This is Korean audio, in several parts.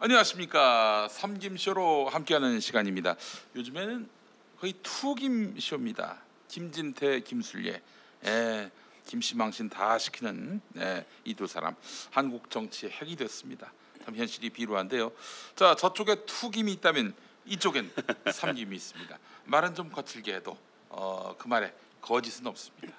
안녕하십니까. 삼김쇼로 함께하는 시간입니다. 요즘에는 거의 투김쇼입니다. 김진태, 김술예, 김씨망신 다 시키는 이 두 사람 한국 정치의 핵이 됐습니다. 참 현실이 비루한데요. 자, 저쪽에 투김이 있다면 이쪽엔 삼김이 있습니다. 말은 좀 거칠게 해도 그 말에 거짓은 없습니다.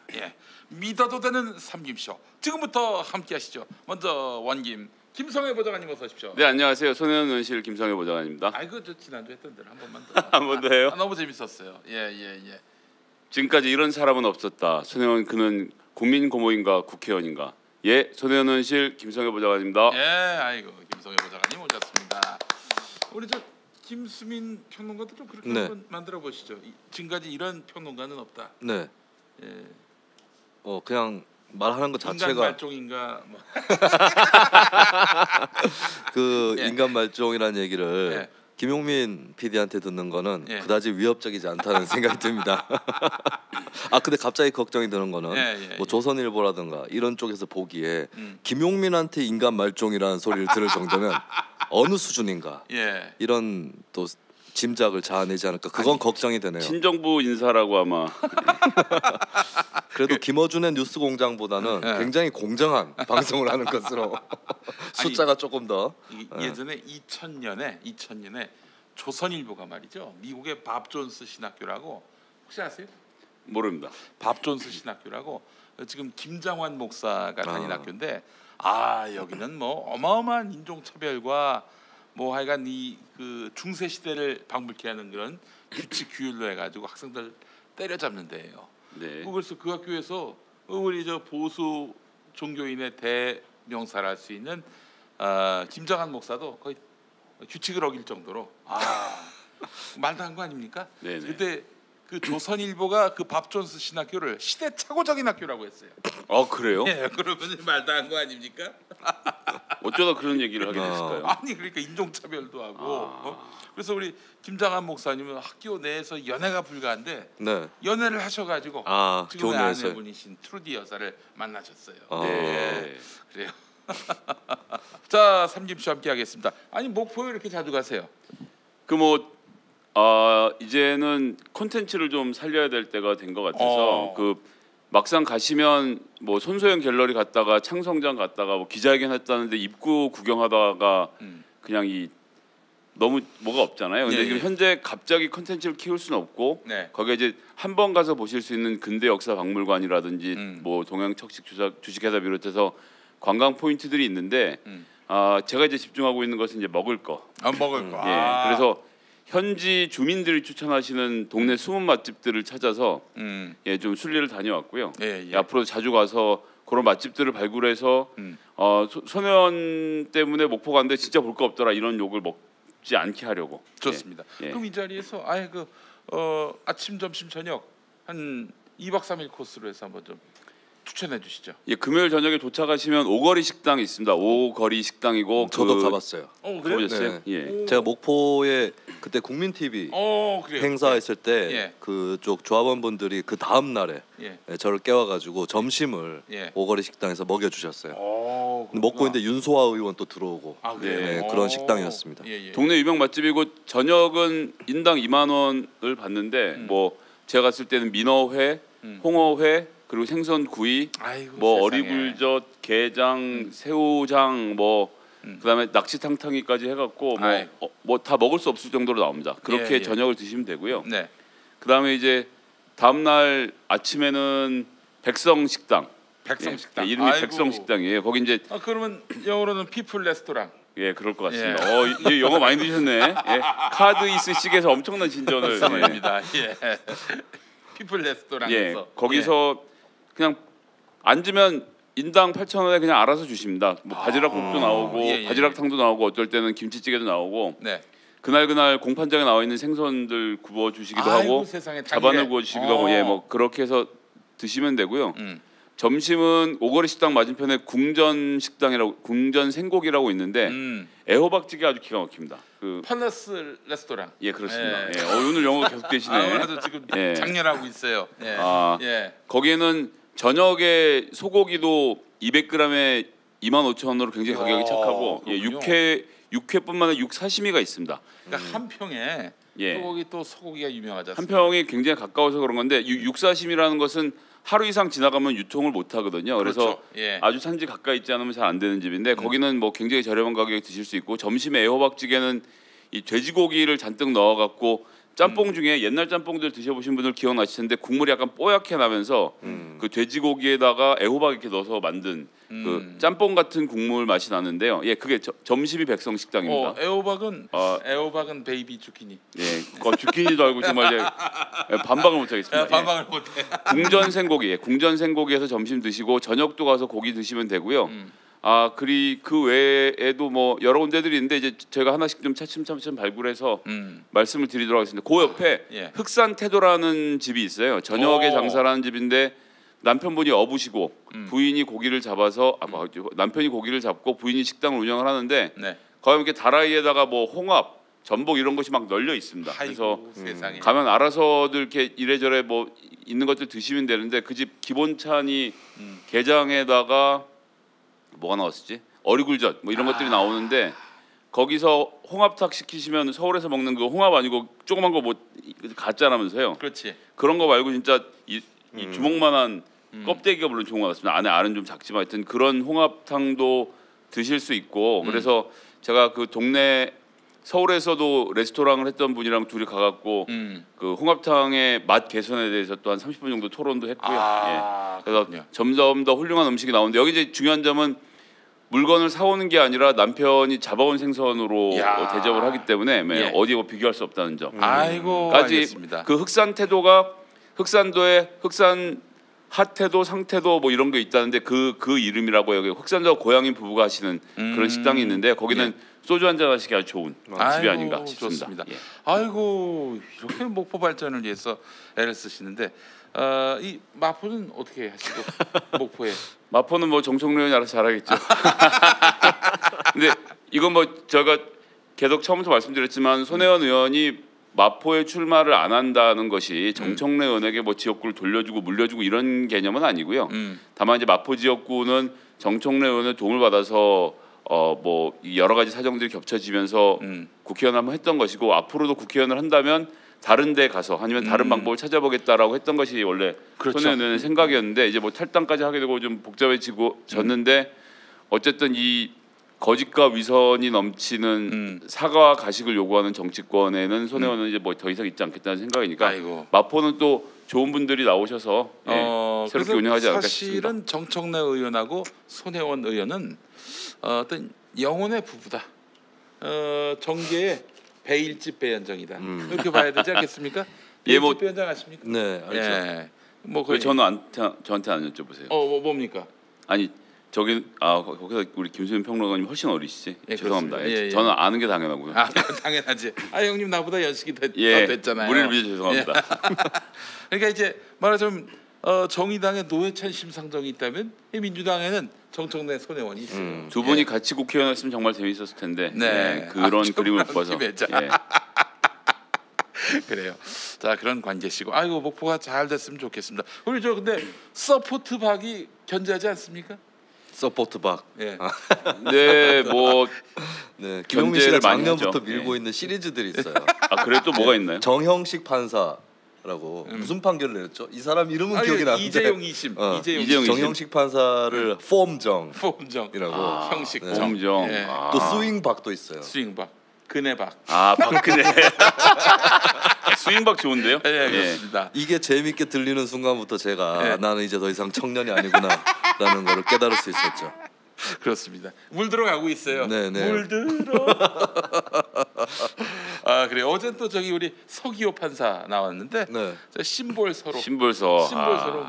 믿어도 되는 삼김쇼 지금부터 함께하시죠. 먼저 원김 김성회 보좌관님 어서 오십시오. 네, 안녕하세요. 손혜원 의원실 김성회 보좌관입니다. 아이고 저 지난주 했던 대로 한 번만 더. 한 번 더 해요? 너무 재밌었어요. 예. 지금까지 이런 사람은 없었다. 손혜원 그는 국민 고모인가 국회의원인가? 예, 손혜원 의원실 김성회 보좌관입니다. 예, 아이고 김성회 보좌관님 오셨습니다. 우리 저 김수민 평론가도 좀 그렇게 한번 만들어 보시죠. 지금까지 이런 평론가는 없다. 네. 예. 그냥 말하는 것 자체가 인간 말종인가 뭐. 그 예. 인간 말종이라는 얘기를 예. 김용민 PD한테 듣는 거는 예. 그다지 위협적이지 않다는 생각이 듭니다. 근데 갑자기 걱정이 드는 거는 뭐 조선일보라든가 이런 쪽에서 보기에 김용민한테 인간 말종이라는 소리를 들을 정도면 어느 수준인가 이런 또 짐작을 자아내지 않을까 그건 걱정이 되네요. 친정부 인사라고 아마. 그래도 김어준의 뉴스공장보다는 굉장히 공정한 방송을 하는 것으로 숫자가 조금 더 예전에 2000년에 조선일보가 말이죠. 미국의 밥 존스 신학교라고 혹시 아세요? 모릅니다. 밥 존스 신학교라고 지금 김장환 목사가 다닌 학교인데 여기는 뭐 어마어마한 인종차별과 뭐 하여간 이 그 중세 시대를 방불케 하는 그런 규칙 규율로 해가지고 학생들 때려잡는 데예요. 네. 그래서 그 학교에서 우리 저 보수 종교인의 대명사를 할 수 있는 김장한 목사도 거의 규칙을 어길 정도로 말도 한 거 아닙니까? 네네. 그때 그 조선일보가 그 밥 존스 신학교를 시대착오적인 학교라고 했어요. 그래요? 예, 그러면 말도 한 거 아닙니까? 어쩌다 그런 얘기를 하게 됐을까요? 아니 그러니까 인종차별도 하고 그래서 우리 김장한 목사님은 학교 내에서 연애가 불가한데 연애를 하셔가지고 지금의 교내에서 아내분이신 트루디 여사를 만나셨어요. 네. 그래요. 자, 삼김쇼 함께 하겠습니다. 아니 목포에 이렇게 자주 가세요? 이제는 콘텐츠를 좀 살려야 될 때가 된 것 같아서 막상 가시면 뭐 손소영 갤러리 갔다가 창성장 갔다가 뭐 기자회견 했다는데 입구 구경하다가 그냥 너무 뭐가 없잖아요. 근데 지금 현재 갑자기 콘텐츠를 키울 수는 없고 거기에 이제 한 번 가서 보실 수 있는 근대 역사 박물관이라든지 뭐 동양척식 주식회사 비롯해서 관광 포인트들이 있는데 제가 이제 집중하고 있는 것은 이제 먹을 거. 먹을 거. 그래서 현지 주민들이 추천하시는 동네 숨은 맛집들을 찾아서 좀 순리를 다녀왔고요. 앞으로 자주 가서 그런 맛집들을 발굴해서 소년 때문에 목포 갔는데 진짜 볼 거 없더라 이런 욕을 먹지 않게 하려고. 좋습니다. 그럼 이 자리에서 아침, 점심, 저녁 한 2박 3일 코스로 해서 한번 좀 추천해 주시죠. 금요일 저녁에 도착하시면 오거리 식당이 있습니다. 오거리 식당이고 저도 가봤어요. 가보셨어요? 네. 제가 목포에 그때 국민 TV 행사했을 때 그쪽 조합원분들이 그 다음 날에 저를 깨워가지고 점심을 오거리 식당에서 먹여주셨어요. 먹고 있는데 윤소아 의원 또 들어오고 그런 식당이었습니다. 동네 유명 맛집이고 저녁은 인당 2만 원을 받는데 뭐 제가 갔을 때는 민어회, 홍어회 그리고 생선구이, 뭐 어리굴젓, 게장, 새우장, 뭐 그다음에 낙지탕탕이까지 해갖고 뭐 다 먹을 수 없을 정도로 나옵니다. 그렇게 저녁을 드시면 되고요. 그다음에 이제 다음 날 아침에는 백성식당. 이름이 백성식당이에요. 거기 이제 그러면 영어로는 피플 레스토랑. 그럴 것 같습니다. 이제 영어 많이 드셨네. 카드 이스 식에서 엄청난 진전을. 맞습니다. 피플 레스토랑에서. 거기서 그냥 앉으면 인당 8,000원에 그냥 알아서 주십니다. 뭐 바지락국도 나오고 바지락탕도 나오고 어떨 때는 김치찌개도 나오고 그날 공판장에 나와 있는 생선들 구워 주시기도 하고 자반을 구워 주시기도 하고 뭐 그렇게 해서 드시면 되고요. 점심은 오거리 식당 맞은편에 궁전 식당이라고 궁전 생고기라고 있는데 애호박찌개 아주 기가 막힙니다. 팔러스 레스토랑. 그렇습니다. 오늘 영어 계속 되시네. 아주 지금 장렬하고 있어요. 거기에는 저녁에 소고기도 200g에 25,000원으로 굉장히 가격이 착하고 육회뿐만 아니라 육사시미가 있습니다. 그러니까 한평에 예. 소고기 또 소고기가 유명하지 않습니까? 한평이 굉장히 가까워서 그런 건데 육사심이라는 것은 하루 이상 지나가면 유통을 못 하거든요. 그래서 그렇죠. 예. 아주 산지 가까이 있지 않으면 잘 안 되는 집인데 거기는 뭐 굉장히 저렴한 가격에 드실 수 있고 점심에 애호박찌개는 이 돼지고기를 잔뜩 넣어갖고 짬뽕 중에 옛날 짬뽕들 드셔보신 분들 기억나실 텐데 국물이 약간 뽀얗게 나면서 그 돼지고기에다가 애호박 이렇게 넣어서 만든 그 짬뽕 같은 국물 맛이 나는데요. 예, 그게 점심이 백성식당입니다. 애호박은 베이비 주키니. 예, 주키니도 알고 정말 이제 반박을 못하겠습니다. 반박을 못해. 궁전 생고기, 궁전 생고기에서 점심 드시고 저녁도 가서 고기 드시면 되고요. 그 외에도 뭐 여러 군데들이 있는데 이제 제가 하나씩 좀 차츰 발굴해서 말씀을 드리도록 하겠습니다. 그 옆에 예. 흑산태도라는 집이 있어요. 저녁에 장사를 하는 집인데 남편분이 어부시고 부인이 고기를 잡아서 남편이 고기를 잡고 부인이 식당을 운영을 하는데 네. 거기 이렇게 다라이에다가 뭐 홍합, 전복 이런 것이 막 널려 있습니다. 그래서 세상에. 가면 알아서들 이렇게 이래저래 뭐 있는 것들 드시면 되는데 그 집 기본찬이 게장에다가 뭐가 나왔었지? 어리굴젓 뭐 이런 것들이 나오는데 거기서 홍합탕 시키시면 서울에서 먹는 그 홍합 아니고 조그만 거 뭐 가짜라면서요. 그렇지. 그런 거 말고 진짜 이 주먹만한 껍데기가 물론 좋은 것 같습니다. 안에 알은 좀 작지만 하여튼 그런 홍합탕도 드실 수 있고 그래서 제가 그 동네 서울에서도 레스토랑을 했던 분이랑 둘이 가갖고 그 홍합탕의 맛 개선에 대해서 또 한 30분 정도 토론도 했고요. 예. 그래서 그렇군요. 점점 더 훌륭한 음식이 나오는데 여기 이제 중요한 점은 물건을 사오는 게 아니라 남편이 잡아온 생선으로 대접을 하기 때문에 예. 어디 뭐 비교할 수 없다는 점. 아이고 까지 알겠습니다. 그 흑산태도가 흑산도에 흑산 핫태도 상태도 뭐 이런 게 있다는데 그 이름이라고 여기 흑산도 고향인 부부가 하시는 그런 식당이 있는데 거기는 소주 한잔 하시기 아주 좋은 집이 아닌가 싶습니다. 좋습니다. 예. 아이고 이렇게 목포 발전을 위해서 애를 쓰시는데 이 마포는 어떻게 하시고 목포에 마포는 뭐 정청래 의원이 알아서 잘하겠죠. 근데 이건 뭐 제가 계속 처음부터 말씀드렸지만 손혜원 의원이 마포에 출마를 안 한다는 것이 정청래 의원에게 뭐 지역구를 돌려주고 물려주고 이런 개념은 아니고요. 다만 이제 마포 지역구는 정청래 의원의 도움을 받아서 뭐 여러 가지 사정들이 겹쳐지면서 국회의원 한번 했던 것이고 앞으로도 국회의원을 한다면 다른 데 가서 아니면 다른 방법을 찾아보겠다라고 했던 것이 원래 그렇죠. 손혜원 의원의 생각이었는데 이제 뭐 탈당까지 하게 되고 좀 복잡해졌는데 어쨌든 이 거짓과 위선이 넘치는 사과와 가식을 요구하는 정치권에는 손혜원은 이제 뭐 더 이상 있지 않겠다는 생각이니까 아이고. 마포는 또 좋은 분들이 나오셔서 새롭게 운영하지 않을까 싶습니다. 사실은 정청래 의원하고 손혜원 의원은 어떤 영혼의 부부다. 정계의 배일집 배현정이다. 이렇게 봐야 되지 않겠습니까? 예, 뭐- 배일집 배현정 아십니까? 네, 알죠. 예. 뭐 왜 거의 저한테 안 여쭤보세요? 뭡니까? 아니 저기 거기서 우리 김수현 평론가님 훨씬 어리시지? 예, 죄송합니다. 그렇습니다. 예, 예. 저는 아는 게 당연하고요. 당연하지. 형님 나보다 연식이 더 예, 됐잖아요. 무리를 빚어 죄송합니다. 그러니까 이제 말하자면 정의당에 노회찬 심상정이 있다면 이 민주당에는 정청래 손혜원이 있어요. 두 분이 같이 국회의원 했으면 정말 재밌었을 텐데 네. 그런 좀 그림을 못 봐서 웃기네, 예. 그래요. 자 그런 관계시고 아이고 목포가 잘 됐으면 좋겠습니다. 우리 저 근데 서포트 박이 견제하지 않습니까? 서포트 박. 예. 네, 뭐 네, 김용민 씨가 견제를 많이 작년부터 하죠. 밀고 예. 있는 시리즈들이 있어요. 그래 또 뭐가 있나요? 정형식 판사라고 무슨 판결을 내렸죠? 이 사람 이름은 기억이 나는데 이재용 2심. 이재용 이심. 정형식 판사를 폼정이라고 포음정 형식정. 정정. 예. 또 스윙박도 있어요. 스윙박, 근해박. 박근혜. 스윙박 좋은데요? 예, 그렇습니다. 이게 재밌게 들리는 순간부터 제가 네. 나는 이제 더 이상 청년이 아니구나라는 거를 깨달을 수 있었죠. 그렇습니다. 물 들어가고 있어요. 네네. 물 들어. 그래. 어제 또 저기 우리 서기호 판사 나왔는데 네. 저 심볼서로 신볼서.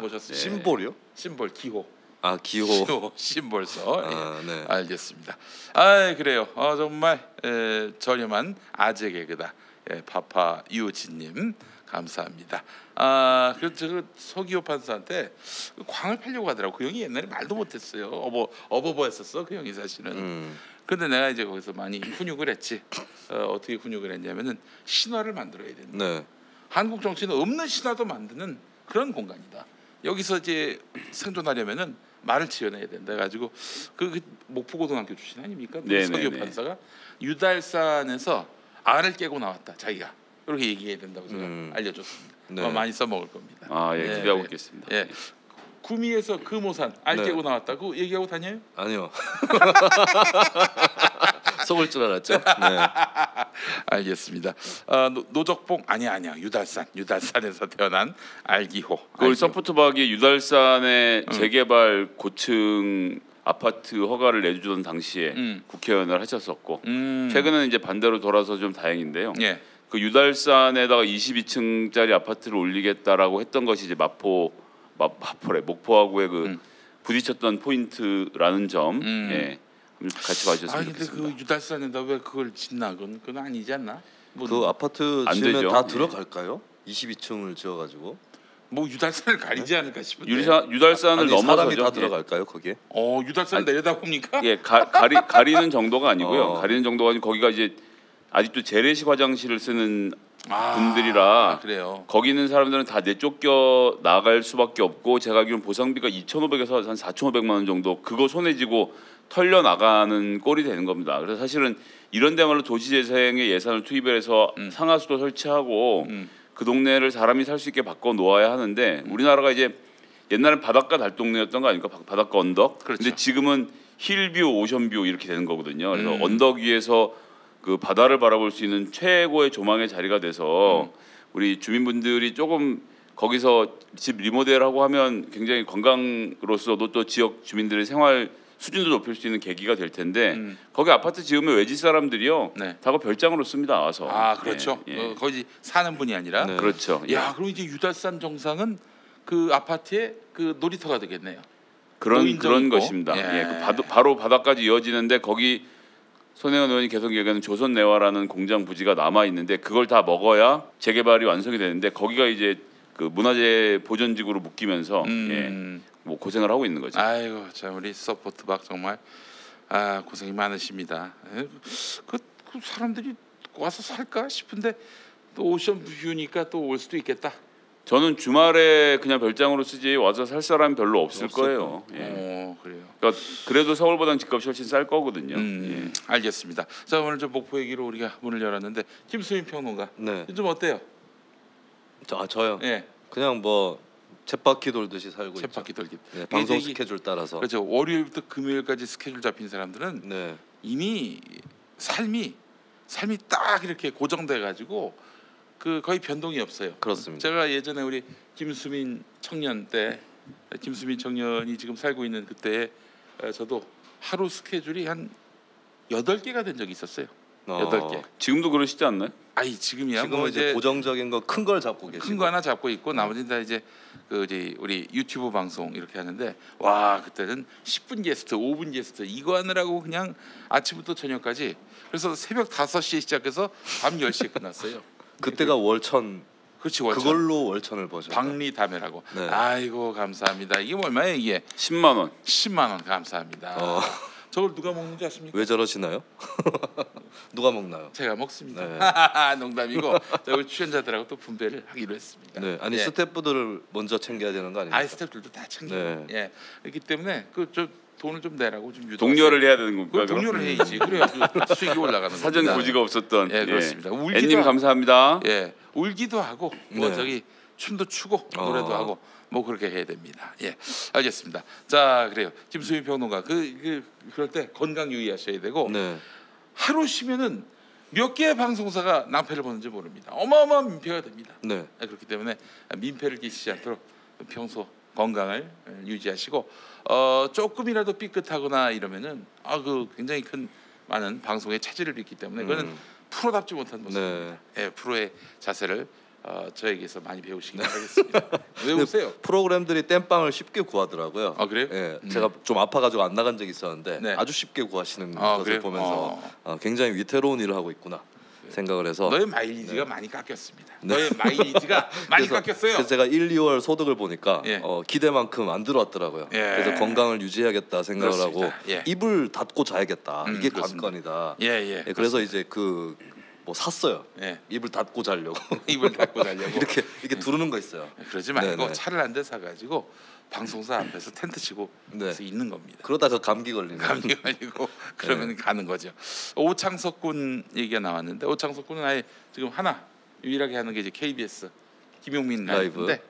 모셨습니다. 심볼이요? 심볼 기호. 기호. 심볼서. 네. 알겠습니다. 그래요. 정말 저렴한 아재 개그다. 파파 유진님 감사합니다. 그래서 서기호 판사한테 광을 팔려고 하더라고. 그 형이 옛날에 말도 못했어요. 어버버했었어 그 형이 사실은. 근데 내가 이제 거기서 많이 훈육을 했지. 어떻게 훈육을 했냐면은 신화를 만들어야 된다. 네. 한국 정치는 없는 신화도 만드는 그런 공간이다. 여기서 이제 생존하려면은 말을 지어내야 된다. 가지고 그 목포고등학교 출신 아닙니까? 네네네. 서교 판사가 유달산에서 알을 깨고 나왔다. 자기가 그렇게 얘기해야 된다고 제가 알려줬습니다. 네. 많이 써먹을 겁니다. 예, 기대하고 있겠습니다. 예. 구미에서 금오산 알 깨고 나왔다고 얘기하고 다녀요? 아니요. 속을 줄 알았죠. 네. 알겠습니다. 노적봉 아니야 유달산에서 태어난 알기호. 그걸 서포트박이 유달산의 재개발 고층 아파트 허가를 내주던 당시에 국회의원을 하셨었고 최근에는 이제 반대로 돌아서 좀 다행인데요. 예. 그 유달산에다가 22층짜리 아파트를 올리겠다라고 했던 것이 이제 목포하고의 그 부딪혔던 포인트라는 점 예, 같이 봐주셨으면 근데 좋겠습니다. 그 유달산에다 왜 그걸 짓나? 그건 아니지 않나? 그 아파트 안 지으면 되죠. 다 들어갈까요? 22층을 지어가지고 뭐 유달산을 가리지 않을까 싶은데. 유달산을 아니, 넘어서죠. 사람이 다 들어갈까요 거기에? 유달산 내려다 봅니까? 예, 가리는 정도가 아니고요. 가리는 정도가 아니고 거기가 이제 아직도 재래식 화장실을 쓰는 분들이라 그래요. 거기 있는 사람들은 다 내쫓겨 나갈 수밖에 없고 제가 알기로는 보상비가 2,500에서 한 4,500만 원 정도 그거 손에 쥐고 털려 나가는 꼴이 되는 겁니다. 그래서 사실은 이런 데말로 도시재생에 예산을 투입해서 상하수도 설치하고 그 동네를 사람이 살 수 있게 바꿔 놓아야 하는데 우리나라가 이제 옛날엔 바닷가 달동네였던 거 아닙니까? 바닷가 언덕. 그렇죠. 근데 지금은 힐뷰, 오션뷰 이렇게 되는 거거든요. 그래서 언덕 위에서 그 바다를 바라볼 수 있는 최고의 조망의 자리가 돼서 우리 주민분들이 조금 거기서 집 리모델하고 하면 굉장히 관광으로서도 또 지역 주민들의 생활 수준도 높일 수 있는 계기가 될 텐데 거기 아파트 지으면 외지 사람들이요 네. 다 별장으로 씁니다. 와서. 그렇죠. 예. 거기 사는 분이 아니라. 네. 그렇죠. 야, 그럼 이제 유달산 정상은 그 아파트의 그 놀이터가 되겠네요. 그런 노인정 있고. 것입니다. 예. 그 바로 바다까지 이어지는데 거기 손혜원 의원이 계속 얘기하는 조선내화라는 공장 부지가 남아 있는데 그걸 다 먹어야 재개발이 완성이 되는데 거기가 이제 그 문화재 보존지구로 묶이면서 뭐 고생을 하고 있는 거죠. 아이고 참 우리 서포트박 정말 고생이 많으십니다. 그 사람들이 와서 살까 싶은데 또 오션뷰니까 또 올 수도 있겠다. 저는 주말에 그냥 별장으로 쓰지 와서 살 사람 별로 없을 거예요. 예. 그래요. 그러니까 그래도 서울보다는 집값이 훨씬 쌀 거거든요. 예. 알겠습니다. 자 오늘 좀 목포 얘기로 우리가 문을 열었는데 김수민 평론가 네. 요즘 어때요? 저요. 예. 그냥 뭐 쳇바퀴 돌듯이 살고 있죠. 쳇바퀴 돌기. 네, 방송 이게 스케줄 따라서. 그렇죠. 월요일부터 금요일까지 스케줄 잡힌 사람들은 네. 이미 삶이 딱 이렇게 고정돼 가지고 그 거의 변동이 없어요. 그렇습니다. 제가 예전에 우리 김수민 청년이 지금 살고 있는 그때 저도 하루 스케줄이 한 8개가 된 적이 있었어요. 8개. 지금도 그러시지 않나요? 지금이야 지금은 뭐 이제 고정적인 거 큰 걸 잡고 계시고. 큰 거 하나 잡고 있고 나머지는 다 이제 우리 유튜브 방송 이렇게 하는데 와 그때는 10분 게스트, 5분 게스트 이거 하느라고 그냥 아침부터 저녁까지 그래서 새벽 5시에 시작해서 밤 10시에 끝났어요. 그때가 월천. 그렇지 월천. 그걸로 월천을 버죠. 박리다매라고. 네. 아이고 감사합니다. 이게 얼마예요 이게? 10만 원. 10만 원 감사합니다. 저걸 누가 먹는지 아십니까? 왜 저러시나요? 누가 먹나요? 제가 먹습니다. 네. 농담이고 우리 출연자들하고 또 분배를 하기로 했습니다. 네. 아니 예. 스태프들을 먼저 챙겨야 되는 거 아닙니까? 스태프들도 다 챙겨. 네. 예. 그렇기 때문에 저 돈을 좀 내라고 좀 유도하세요. 동료를 해야 되는 건가요? 그 동료를 해야지. 그래야 수익이 올라가는 겁니다. 사전 고지가 없었던. 예, 그렇습니다. 울기도 앤님 하고, 감사합니다. 예, 울기도 하고 뭐 네. 춤도 추고 노래도 하고 뭐 그렇게 해야 됩니다. 예, 알겠습니다. 자, 그래요. 김수민 평론가 그럴 때 건강 유의하셔야 되고 네. 하루 쉬면은 몇 개의 방송사가 낭패를 보는지 모릅니다. 어마어마한 민폐가 됩니다. 네. 그렇기 때문에 민폐를 끼치지 않도록 평소 건강을 유지하시고 조금이라도 삐끗하거나 이러면은 굉장히 큰 많은 방송의 차질을 빚기 때문에 그거는 프로답지 못한 모습입니다. 예, 프로의 자세를 저에게서 많이 배우시기 바라겠습니다. 왜 오세요? 프로그램들이 땜빵을 쉽게 구하더라고요. 그래요? 예, 제가 좀 아파가지고 안 나간 적이 있었는데 네. 아주 쉽게 구하시는 것을 그래요? 보면서 굉장히 위태로운 일을 하고 있구나 생각을 해서. 너의 마일리지가 많이 깎였습니다. 너의 마일리지가 많이 깎였어요. 그래서 제가 1, 2월 소득을 보니까 예. 기대만큼 안 들어왔더라고요. 예. 그래서 건강을 유지해야겠다 생각을 그렇습니다. 하고 예. 입을 닫고 자야겠다. 이게 그렇습니다. 관건이다. 예, 그래서 이제 그 뭐 샀어요. 예. 입을 닫고 자려고. 입을 닫고 자려고 이렇게 두르는 거 있어요. 그러지 말고 네네. 차를 한 대 사가지고 방송사 앞에서 텐트 치고 그래서 있는 겁니다. 그러다가 감기 걸리는. 감기 걸리고 그러면 가는 거죠. 오창석 군 얘기가 나왔는데 오창석 군은 아예 지금 하나 유일하게 하는 게 이제 KBS 김용민 라이브인데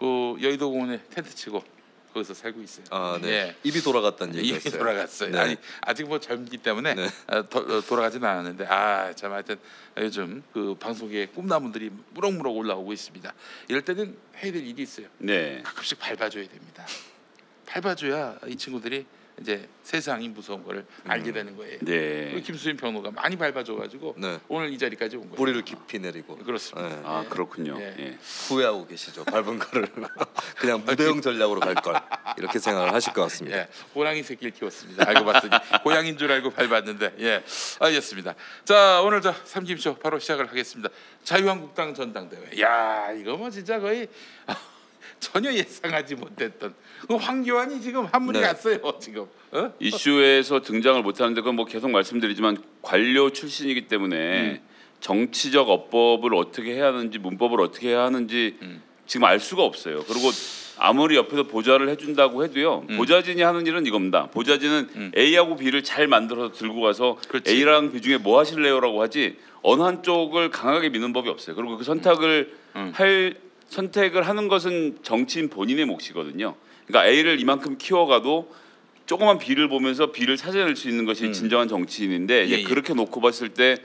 그 여의도 공원에 텐트 치고 거기서 살고 있어요. 아, 네. 예. 입이 돌아갔다는 얘기였어요. 입이 돌아갔어요. 네. 아니 아직 뭐 젊기 때문에 네. 돌아가진 않았는데 참 하여튼 요즘 그 방송계에 꿈나무들이 무럭무럭 올라오고 있습니다. 이럴 때는 해야 될 일이 있어요. 네. 가끔씩 밟아줘야 됩니다. 밟아줘야 이 친구들이 이제 세상이 무서운 거를 알게 되는 거예요. 네. 김수인 평론가 많이 밟아줘가지고 네. 오늘 이 자리까지 온 거예요. 뿌리를 깊이 내리고. 그렇습니다. 네. 아 그렇군요. 예. 예. 후회하고 계시죠. 밟은 거를 그냥 무대형 전략으로 갈 걸 이렇게 생각을 하실 것 같습니다. 예, 호랑이 새끼를 키웠습니다. 알고 봤더니 고양인 줄 알고 밟았는데 예, 알겠습니다. 자 오늘 저 삼김쇼 바로 시작을 하겠습니다. 자유한국당 전당대회. 야 이거 뭐 진짜 거의 전혀 예상하지 못했던 그 황교안이 지금 한물이 네. 갔어요 지금. 이슈에서 등장을 못하는데 그건 뭐 계속 말씀드리지만 관료 출신이기 때문에 정치적 어법을 어떻게 해야 하는지 문법을 어떻게 해야 하는지 지금 알 수가 없어요. 그리고 아무리 옆에서 보좌를 해준다고 해도요. 보좌진이 하는 일은 이겁니다. 보좌진은 A하고 B를 잘 만들어서 들고 가서 그렇지. A랑 B 중에 뭐 하실래요라고 하지 어느 한쪽을 강하게 미는 법이 없어요. 그리고 그 선택을 선택을 하는 것은 정치인 본인의 몫이거든요. 그러니까 A를 이만큼 키워가도 조그만 B를 보면서 B를 찾아낼 수 있는 것이 진정한 정치인인데 예. 그렇게 놓고 봤을 때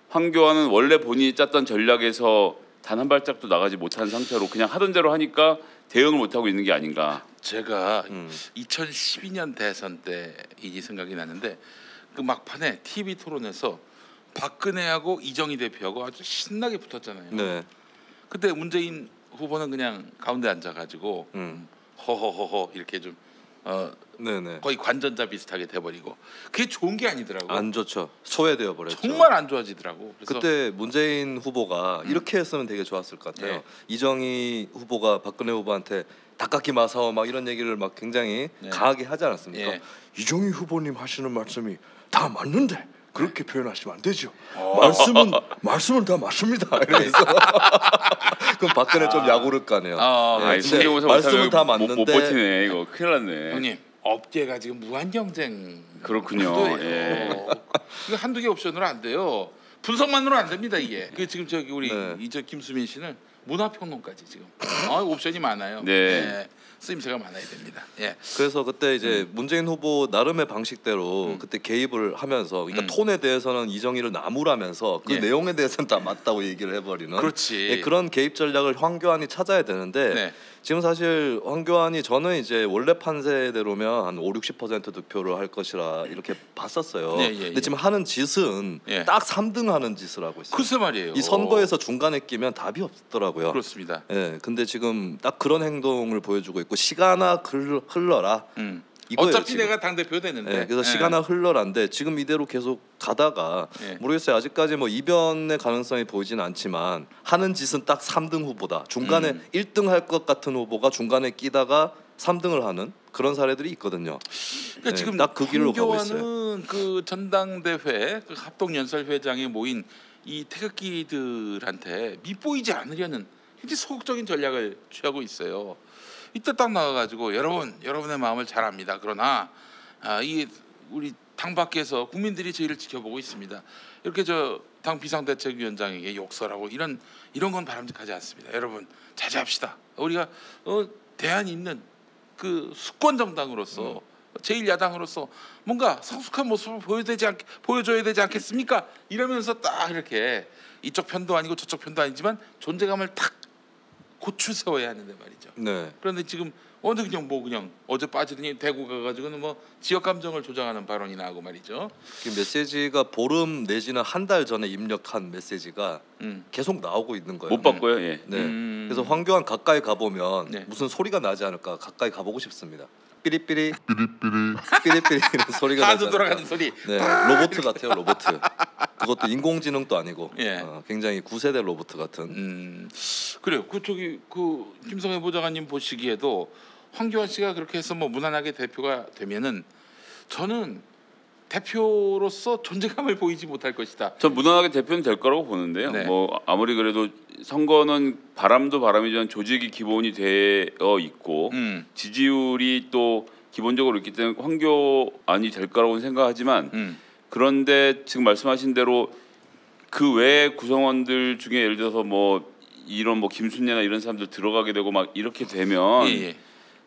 황교안은 원래 본인이 짰던 전략에서 단 한 발짝도 나가지 못한 상태로 그냥 하던 대로 하니까 대응을 못하고 있는 게 아닌가. 제가 2012년 대선 때 이 생각이 나는데 그 막판에 TV 토론에서 박근혜하고 이정희 대표하고 아주 신나게 붙었잖아요. 네. 그때 문재인 후보는 그냥 가운데 앉아가지고 허허허허 이렇게 좀 네네. 거의 관전자 비슷하게 돼버리고 그게 좋은 게 아니더라고. 안 좋죠. 소외되어 버렸죠. 정말 안 좋아지더라고. 그래서 그때 문재인 후보가 이렇게 했으면 되게 좋았을 것 같아요. 네. 이정희 후보가 박근혜 후보한테 닭깎이 마사오 막 이런 얘기를 막 굉장히 네. 강하게 하지 않았습니까? 예. 이정희 후보님 하시는 말씀이 다 맞는데 그렇게 표현하시면 안 되죠. 말씀은 다 맞습니다. 이러면서 그럼 박근혜 좀 야구를 까네요. 네, 근데 성대모사 말씀은 다 못하면 못 맞는데 버티네. 이거 큰일 났네. 형님 업계가 지금 무한 경쟁. 그렇군요. 예. 이거 한두 개 옵션으로 안 돼요. 분석만으로 안 됩니다 이게. 그 지금 저기 우리 네. 이저 김수민 씨는 문화평론까지 지금 옵션이 많아요. 네. 쓰임새가 많아야 됩니다. 예. 그래서 그때 이제 문재인 후보 나름의 방식대로 그때 개입을 하면서 그러니까 톤에 대해서는 이정희를 나무라면서 그 예. 내용에 대해서는 다 맞다고 얘기를 해버리는 그렇지. 예, 그런 개입 전략을 황교안이 찾아야 되는데 네. 지금 사실 황교안이 저는 이제 원래 판세대로면 한 5-60% 득표를 할 것이라 이렇게 봤었어요. 예, 예, 근데 예. 지금 하는 짓은 예. 딱 3등 하는 짓을 하고 있어요. 글쎄 말이에요. 이 선거에서 중간에 끼면 답이 없더라고요. 그렇습니다. 예, 근데 지금 딱 그런 행동을 보여주고 있고 시간아 흘러라. 이거예요, 어차피 지금. 내가 당 대표 되는데. 예, 그래서 시간아 흘러란데 지금 이대로 계속 가다가 예. 모르겠어요. 아직까지 뭐 이변의 가능성이 보이지는 않지만 하는 짓은 딱 3등 후보다. 중간에 1등 할 것 같은 후보가 중간에 끼다가 3등을 하는 그런 사례들이 있거든요. 그러니까 네, 지금 딱그 길로 가고 있어요. 황교안은 그 전당대회 그 합동연설회장에 모인 이 태극기들한테 밉보이지 않으려는 굉장히 소극적인 전략을 취하고 있어요. 이때 딱 나와가지고 여러분의 마음을 잘 압니다. 그러나 이 우리 당 밖에서 국민들이 저희를 지켜보고 있습니다. 이렇게 저 당 비상대책위원장에게 욕설하고 이런 건 바람직하지 않습니다. 여러분 자제합시다. 우리가 대안 있는 그 수권 정당으로서 제1야당으로서 뭔가 성숙한 모습을 보여줘야 되지 않겠습니까? 이러면서 딱 이렇게 이쪽 편도 아니고 저쪽 편도 아니지만 존재감을 탁 고추 세워야 하는데 말이죠. 네. 그런데 지금 그냥 어제 빠지더니 대구 가가지고는 뭐 지역 감정을 조장하는 발언이 나오고 말이죠. 그 메시지가 보름 내지는 한 달 전에 입력한 메시지가 계속 나오고 있는 거예요. 못 바꿔요. 예. 네. 그래서 황교안 가까이 가보면 네. 무슨 소리가 나지 않을까 가까이 가보고 싶습니다. 삐리삐리 삐리삐리 이런 소리가 나지 하도 않을까. 돌아가는 소리. 네, 로봇 같아요. 로봇. 그것도 인공지능도 아니고 예. 굉장히 9세대 로봇 같은. 그래요. 그 김성애 보좌관님 보시기에도 황교안 씨가 그렇게 해서 뭐 무난하게 대표가 되면은 저는 대표로서 존재감을 보이지 못할 것이다. 전 무난하게 대표는 될 거라고 보는데요. 네. 뭐 아무리 그래도 선거는 바람도 바람이지만 조직이 기본이 되어 있고 지지율이 또 기본적으로 있기 때문에 황교안이 될 거라고 생각하지만 그런데 지금 말씀하신 대로 그 외 구성원들 중에 예를 들어서 뭐 이런 뭐 김순례나 이런 사람들 들어가게 되고 막 이렇게 되면 예.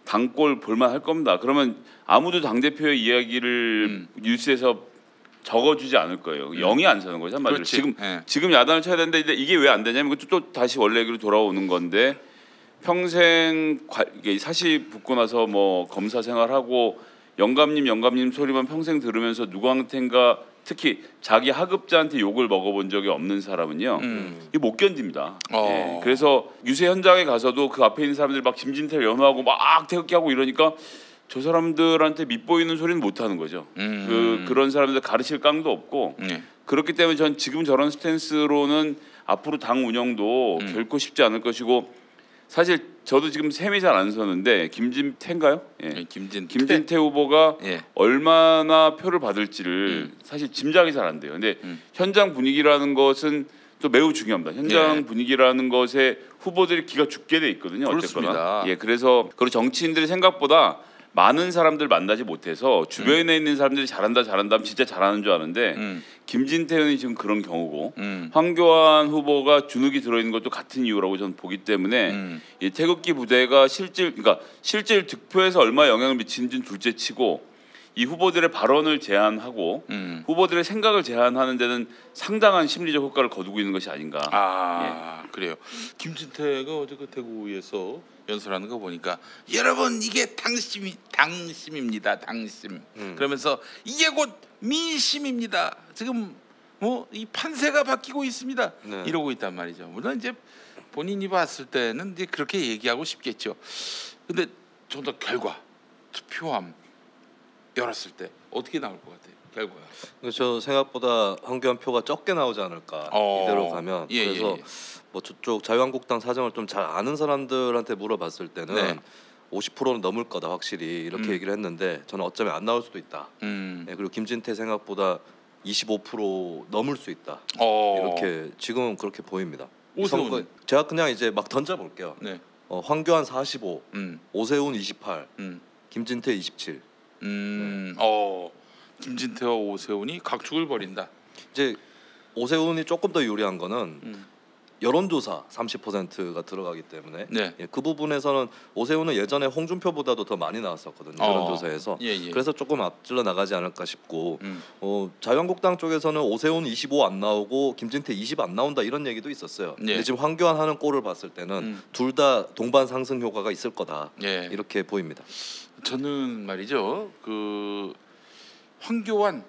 당골 볼만 할 겁니다. 그러면 아무도 당 대표의 이야기를 뉴스에서 적어주지 않을 거예요. 영이 안 서는 거죠. 한마디로. 지금 야단을 쳐야 되는데 이게 왜 안 되냐면 그것도 또 다시 원래 얘기로 돌아오는 건데 평생 사시 붙고 나서 뭐 검사 생활하고 영감님 소리만 평생 들으면서 누구한테인가 특히 자기 하급자한테 욕을 먹어본 적이 없는 사람은요 이게 못 견딥니다. 예, 그래서 유세 현장에 가서도 그 앞에 있는 사람들이 막 김진태를 연호하고 막 태극기하고 이러니까 저 사람들한테 밉보이는 소리는 못 하는 거죠. 그런 사람들 가르칠 깡도 없고 그렇기 때문에 전 지금 저런 스탠스로는 앞으로 당 운영도 결코 쉽지 않을 것이고 사실 저도 지금 셈이 잘 안 서는데 김진태인가요? 예. 김진태 후보가 얼마나 표를 받을지를 사실 짐작이 잘 안 돼요. 근데 현장 분위기라는 것은 또 매우 중요합니다. 현장 분위기라는 것에 후보들이 기가 죽게 돼 있거든요. 그렇습니다. 어쨌거나. 예, 그래서 그리고 정치인들이 생각보다 많은 사람들 만나지 못해서 주변에 있는 사람들이 잘한다 하면 진짜 잘하는 줄 아는데 김진태 의원이 지금 그런 경우고 황교안 후보가 주눅이 들어있는 것도 같은 이유라고 저는 보기 때문에 이 태극기 부대가 실질 득표에서 얼마 영향을 미치는지는 둘째치고 이 후보들의 발언을 제한하고 후보들의 생각을 제한하는 데는 상당한 심리적 효과를 거두고 있는 것이 아닌가. 그래요. 김진태가 어제 그 대구에서 연설하는 거 보니까 여러분 이게 당심입니다. 당심. 그러면서 이게 곧 민심입니다. 지금 뭐 이 판세가 바뀌고 있습니다. 이러고 있단 말이죠. 물론 이제 본인이 봤을 때는 이제 그렇게 얘기하고 싶겠죠. 근데 좀 더 결과 투표함 열었을 때 어떻게 나올 것 같아요? 결과가. 저 생각보다 황교안 표가 적게 나오지 않을까 이대로 가면. 그래서 뭐 저쪽 자유한국당 사정을 좀 잘 아는 사람들한테 물어봤을 때는 50%는 넘을 거다 확실히 이렇게 얘기를 했는데 저는 어쩌면 안 나올 수도 있다. 그리고 김진태 생각보다 25% 넘을 수 있다. 이렇게 지금은 그렇게 보입니다. 오세훈 제가 그냥 이제 막 던져볼게요. 황교안 45, 오세훈 28, 김진태 27. 김진태와 오세훈이 각축을 벌인다. 이제 오세훈이 조금 더 유리한 거는 여론조사 30%가 들어가기 때문에 그 부분에서는 오세훈은 예전에 홍준표보다도 더 많이 나왔었거든요. 여론조사에서. 그래서 조금 앞질러 나가지 않을까 싶고 자유한국당 쪽에서는 오세훈 25 안 나오고 김진태 20 안 나온다 이런 얘기도 있었어요. 근데 지금 황교안 하는 꼴을 봤을 때는 둘 다 동반 상승 효과가 있을 거다. 이렇게 보입니다. 저는 말이죠. 그 황교안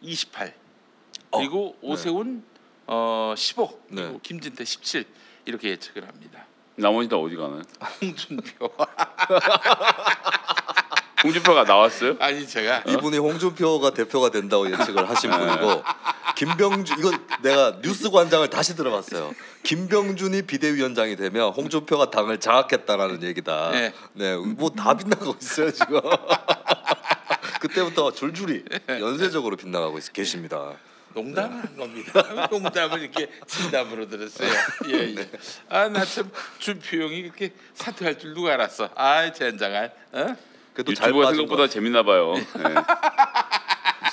28 그리고 오세훈 15 그리고 김진태 17 이렇게 예측을 합니다. 나머지 다 어디 가나요? 홍준표. 홍준표가 나왔어요? 아니 제가 이분이 홍준표가 대표가 된다고 예측을 하신 분이고 김병준 이건 내가 뉴스 관장을 다시 들어봤어요. 김병준이 비대위원장이 되면 홍준표가 당을 장악했다라는 얘기다. 뭐 다 빗나가고 있어요 지금. 그때부터 줄줄이 연쇄적으로 빗나가고 계십니다. 농담을 한 겁니다. 농담을 이렇게 진담으로 들었어요. 나 참 준표 형이 그렇게 사퇴할 줄 누가 알았어. 젠장할. 그래도 잘 유튜브가 생각보다 재밌나 봐요.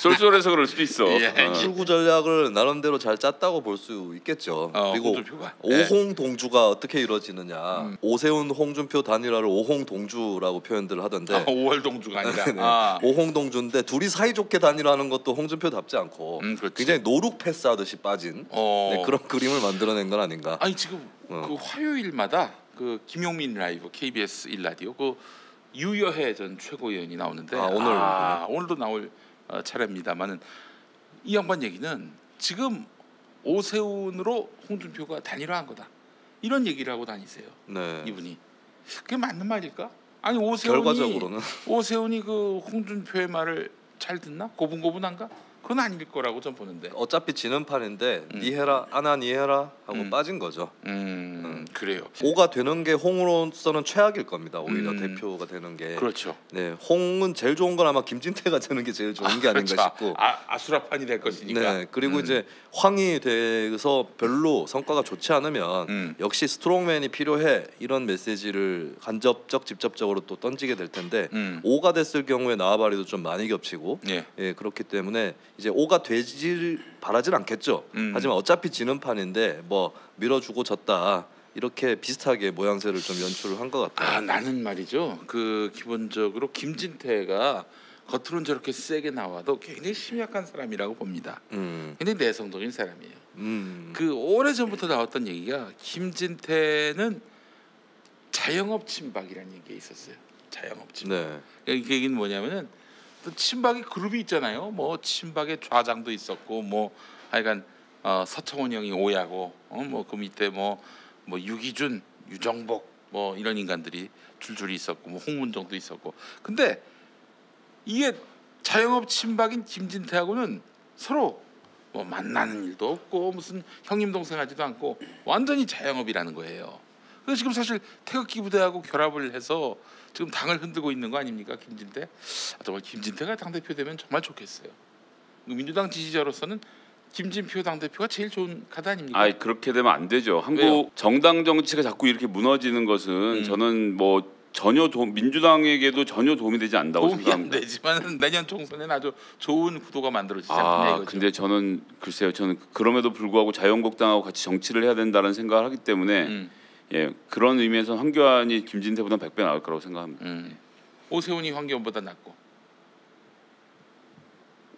쏠쏠해서 그럴 수도 있어. 출구 전략을 나름대로 잘 짰다고 볼 수 있겠죠. 그리고 홍준표가. 오홍동주가 어떻게 이루어지느냐. 오세훈 홍준표 단일화를 오홍동주라고 표현들 하던데 5월 동주가 아니라 오홍동주인데 둘이 사이좋게 단일화하는 것도 홍준표답지 않고 굉장히 노룩 패스하듯이 빠진 그런 그림을 만들어낸 건 아닌가. 아니 지금 그 화요일마다 그 김용민 라이브 KBS 1라디오 그 유여해 전 최고위원이 나오는데 오늘도 나올 차례입니다만은 이 양반 얘기는 지금 오세훈으로 홍준표가 단일화한 거다 이런 얘기를 하고 다니세요. 이분이 그게 맞는 말일까? 아니 오세훈이 결과적으로는 오세훈이 그 홍준표의 말을 잘 듣나? 고분고분한가? 그건 아닐 거라고 전 보는데. 어차피 지는 판인데 니 해라 아나 니 해라 하고 빠진 거죠. 그래요. 5가 되는 게 홍으로서는 최악일 겁니다. 오히려 대표가 되는 게. 그렇죠. 네, 홍은 제일 좋은 건 아마 김진태가 되는 게 제일 좋은 게 아닌가 그렇죠. 싶고. 아수라판이 될 것이니까. 네, 그리고 이제 황이 돼서 별로 성과가 좋지 않으면 역시 스트롱맨이 필요해 이런 메시지를 간접적 직접적으로 또 던지게 될 텐데 5가 됐을 경우에 나와바리도 좀 많이 겹치고 예, 그렇기 때문에 이제 5가 되질 바라진 않겠죠. 하지만 어차피 지는 판인데 뭐 밀어주고 졌다 이렇게 비슷하게 모양새를 좀 연출을 한 것 같아요. 나는 말이죠. 그 기본적으로 김진태가 겉으로는 저렇게 세게 나와도 굉장히 심약한 사람이라고 봅니다. 굉장히 내성적인 사람이에요. 그 오래전부터 나왔던 얘기가 김진태는 자영업 친박이라는 얘기가 있었어요. 자영업 친박. 네. 그 얘기는 뭐냐면은 또 친박의 그룹이 있잖아요. 뭐 친박의 좌장도 있었고 뭐 하여간 서청원 형이 오야고 뭐 그 밑에 뭐 유기준, 유정복 뭐 이런 인간들이 줄줄이 있었고 뭐 홍문정도 있었고. 근데 이게 자영업 친박인 김진태하고는 서로 뭐 만나는 일도 없고 무슨 형님 동생 하지도 않고 완전히 자영업이라는 거예요. 그래서 지금 사실 태극기 부대하고 결합을 해서 지금 당을 흔들고 있는 거 아닙니까, 김진태? 정말 김진태가 당 대표 되면 정말 좋겠어요. 민주당 지지자로서는 김진표 당 대표가 제일 좋은 카드 아닙니까? 그렇게 되면 안 되죠. 한국 왜요? 정당 정치가 자꾸 이렇게 무너지는 것은 저는 뭐 전혀 민주당에게도 전혀 도움이 되지 않는다고 도움이 안 생각합니다. 되지만 내년 총선에는 아주 좋은 구도가 만들어지지 않느냐 이거죠. 근데 저는 글쎄요. 저는 그럼에도 불구하고 자유한국당하고 같이 정치를 해야 된다는 생각을 하기 때문에 예, 그런 의미에서 황교안이 김진태보다 100배 나을 거라고 생각합니다. 오세훈이 황교안보다 낫고.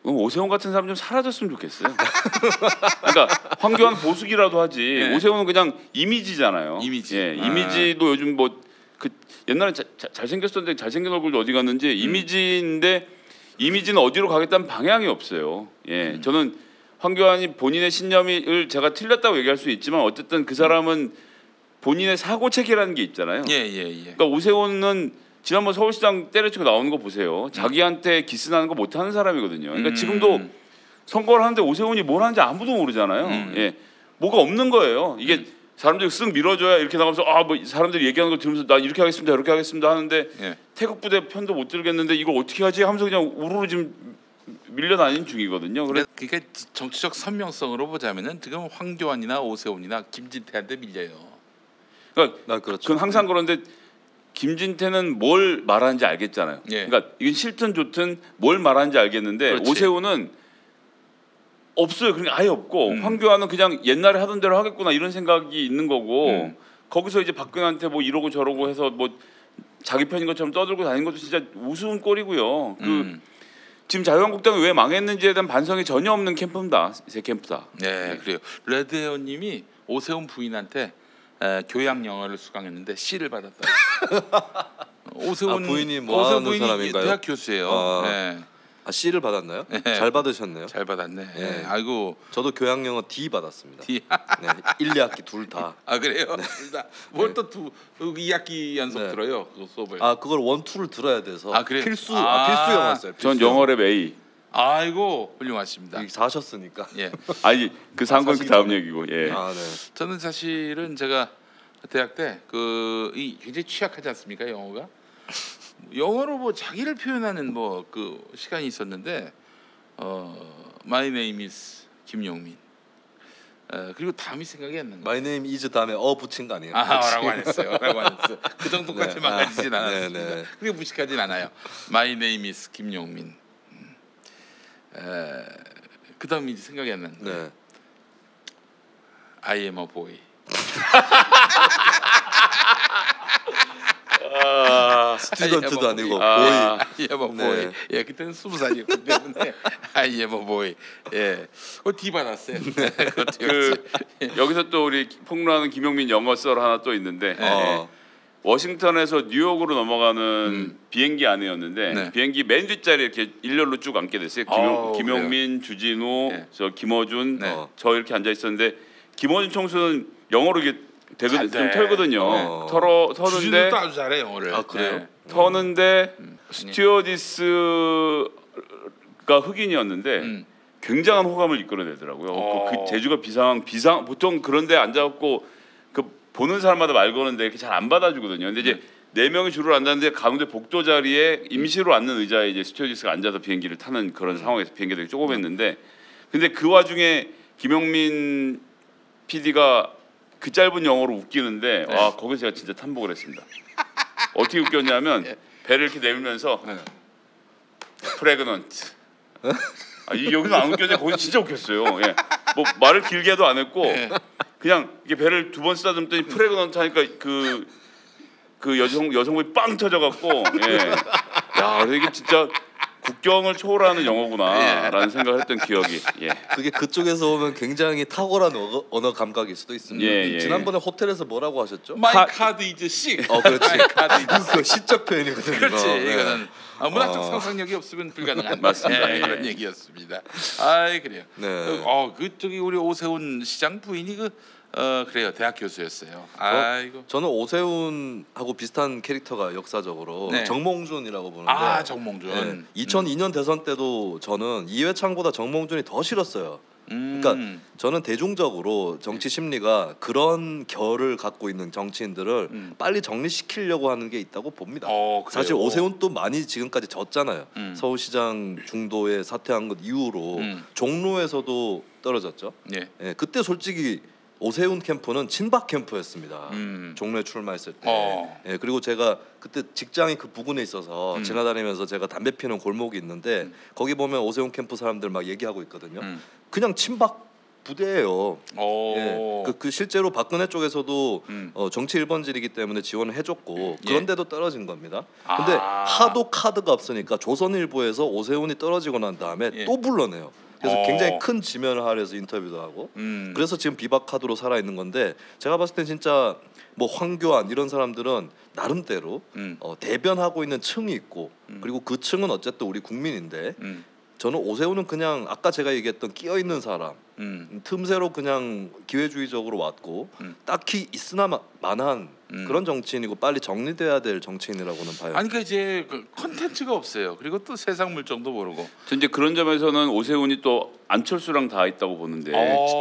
오세훈 같은 사람 좀 사라졌으면 좋겠어요. 그러니까 황교안 보수기라도 하지. 네. 오세훈은 그냥 이미지잖아요. 이미지. 예, 이미지도 요즘 뭐 그 옛날에 잘생겼었는데 잘생긴 얼굴도 어디 갔는지 이미지인데 이미지는 어디로 가겠다는 방향이 없어요. 예, 저는 황교안이 본인의 신념을 제가 틀렸다고 얘기할 수 있지만 어쨌든 그 사람은 본인의 사고 체계라는 게 있잖아요. 예. 그러니까 오세훈은 지난번 서울시장 때려치고 나오는 거 보세요. 자기한테 기스나는 거 못하는 사람이거든요. 그러니까 지금도 선거를 하는데 오세훈이 뭘 하는지 아무도 모르잖아요. 예, 뭐가 없는 거예요. 이게 사람들이 쓱 밀어줘야 이렇게 나가면서 뭐 사람들이 얘기하는 거 들으면서 나 이렇게 하겠습니다, 이렇게 하겠습니다 하는데 태극부대 편도 못 들겠는데 이걸 어떻게 하지 하면서 그냥 우르르 지금 밀려다니는 중이거든요. 그러니까 정치적 선명성으로 보자면은 지금 황교안이나 오세훈이나 김진태한테 밀려요. 그러니까 그렇죠. 그건 항상 그런데 김진태는 뭘 말하는지 알겠잖아요. 예. 그러니까 이건 싫든 좋든 뭘 말하는지 알겠는데 그렇지. 오세훈은 없어요. 그러니까 아예 없고 황교안은 그냥 옛날에 하던 대로 하겠구나 이런 생각이 있는 거고 거기서 이제 박근혜한테 뭐 이러고 저러고 해서 뭐 자기 편인 것처럼 떠들고 다니는 것도 진짜 우스운 꼴이고요. 지금 자유한국당이 왜 망했는지에 대한 반성이 전혀 없는 캠프입니다. 세 캠프다. 네, 그래요. 레드헤어님이 오세훈 부인한테 교양 영어를 수강했는데 C를 받았다. 오세훈 부인이 뭐 오세훈 하는 부인이 사람인가요? 대학 교수예요. 네. C를 받았나요? 네. 잘 받으셨네요. 잘 받았네. 네. 아이고. 저도 교양 영어 D 받았습니다. D. 네, 1, 2학기 둘 다. 그래요? 둘 다. 뭘 또 2학기 연속 네. 들어요? 그 수업을. 그걸 1, 2를 들어야 돼서 그래요? 필수 필수 영어였어요. 전 영어랩 A. 아이고 훌륭하십니다. 여기 사셨으니까. 예. 아니 그 상관 그 다음 얘기고. 예. 네. 저는 사실은 제가 대학 때 굉장히 취약하지 않습니까 영어가? 영어로 뭐 자기를 표현하는 뭐 그 시간이 있었는데 My name is 김용민. 그리고 다음이 생각이 안 나는 거예요. My name is 다음에 붙인 거 아니에요? 라고 안 했어요. 라고 안 했어요. 그 정도까지만 가지진 않았습니다. 네. 그게 무식하진 않아요. My name is 김용민. 그 다음이 이제 생각이 안 나는 거예요. 네. I am a boy. 스튜던트도 아니고 I am a 네. boy. 예, 그때는 20살이었기 때문에 I am a boy. 예, D 받았어요. 여기서 또 우리 폭로하는 김용민 영어 썰 하나 또 있는데 워싱턴에서 뉴욕으로 넘어가는 비행기 안에였는데 비행기 맨 뒷자리에 이렇게 일렬로 쭉 앉게 됐어요. 김용민, 주진우, 저 김어준, 저 이렇게 앉아 있었는데 김어준 총수는 영어로 이게 좀 털거든요. 터는데 주진우도 아주 잘해 영어를. 그래요? 터는데 스튜어디스가 흑인이었는데 굉장한 호감을 이끌어내더라고요. 그 제주가 비상 보통 그런데 앉아갖고 그 보는 사람마다 말 거는데 이렇게 잘 안 받아주거든요. 근데 이제 4명이 줄을 앉았는데 가운데 복도 자리에 임시로 앉는 의자에 이제 스튜어디스가 앉아서 비행기를 타는 그런 상황에서 비행기가 되게 조그맸는데, 근데 그 와중에 김용민 PD가 그 짧은 영어로 웃기는데 와, 거기서 제가 진짜 탄복을 했습니다. 어떻게 웃겼냐면 배를 이렇게 내밀면서 프레그넌트. 이 여기서 안 웃겼는데 거기 진짜 웃겼어요. 예. 뭐 말을 길게 해도 안 했고 그냥 이게 배를 2번 쓰다듬더니 프레그넌트 하니까 그 여성분이 빵 터져갖고 야, 이게 진짜 국경을 초월하는 영어구나라는 생각을 했던 기억이. 그게 그쪽에서 오면 굉장히 탁월한 언어 감각일 수도 있습니다. 지난번에 호텔에서 뭐라고 하셨죠? My card is sick. 그렇지. 그 시적 표현이거든요. 그렇지. 이거는 문학적 상상력이 없으면 불가능한 맞습니다. 그런 얘기였습니다. 아, 그래요. 네. 저기 우리 오세훈 시장 부인이 그래요. 대학 교수였어요. 이거 저는 오세훈하고 비슷한 캐릭터가 역사적으로 정몽준이라고 보는데 정몽준. 2002년 대선 때도 저는 이회창보다 정몽준이 더 싫었어요. 그러니까 저는 대중적으로 정치 심리가 그런 결을 갖고 있는 정치인들을 빨리 정리시키려고 하는 게 있다고 봅니다. 사실 오세훈도 많이 지금까지 졌잖아요. 서울시장 중도에 사퇴한 것 이후로 종로에서도 떨어졌죠. 그때 솔직히 오세훈 캠프는 친박 캠프였습니다. 종로에 출마했을 때. 그리고 제가 그때 직장이 그 부근에 있어서 지나다니면서 제가 담배 피는 골목이 있는데 거기 보면 오세훈 캠프 사람들 막 얘기하고 있거든요. 그냥 친박 부대예요. 그 실제로 박근혜 쪽에서도 정치 1번지이기 때문에 지원을 해줬고 그런데도 떨어진 겁니다. 근데 하도 카드가 없으니까 조선일보에서 오세훈이 떨어지고 난 다음에 또 불러내요. 그래서 굉장히 큰 지면을 하려서 인터뷰도 하고 그래서 지금 비박 카드로 살아 있는 건데, 제가 봤을 때 진짜 뭐 황교안 이런 사람들은 나름대로 대변하고 있는 층이 있고 그리고 그 층은 어쨌든 우리 국민인데 저는 오세훈은 그냥 아까 제가 얘기했던 끼어 있는 사람, 틈새로 그냥 기회주의적으로 왔고 딱히 있으나 마나한 그런 정치인이고 빨리 정리돼야 될 정치인이라고는 봐요. 아니 그러니까 이제 컨텐츠가 없어요. 그리고 또 세상 물정도 모르고. 저 이제 그런 점에서는 오세훈이 또 안철수랑 다 있다고 보는데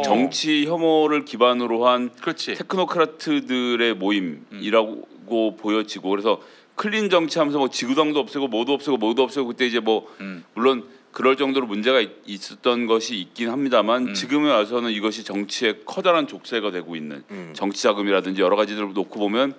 정치 혐오를 기반으로 한 테크노크라트들의 모임이라고 보여지고, 그래서 클린 정치하면서 뭐 지구당도 없애고 모두 없애고 그때 이제 뭐 물론 그럴 정도로 문제가 있었던 것이 있긴 합니다만 지금에 와서는 이것이 정치의 커다란 족쇄가 되고 있는 정치 자금이라든지 여러 가지들을 놓고 보면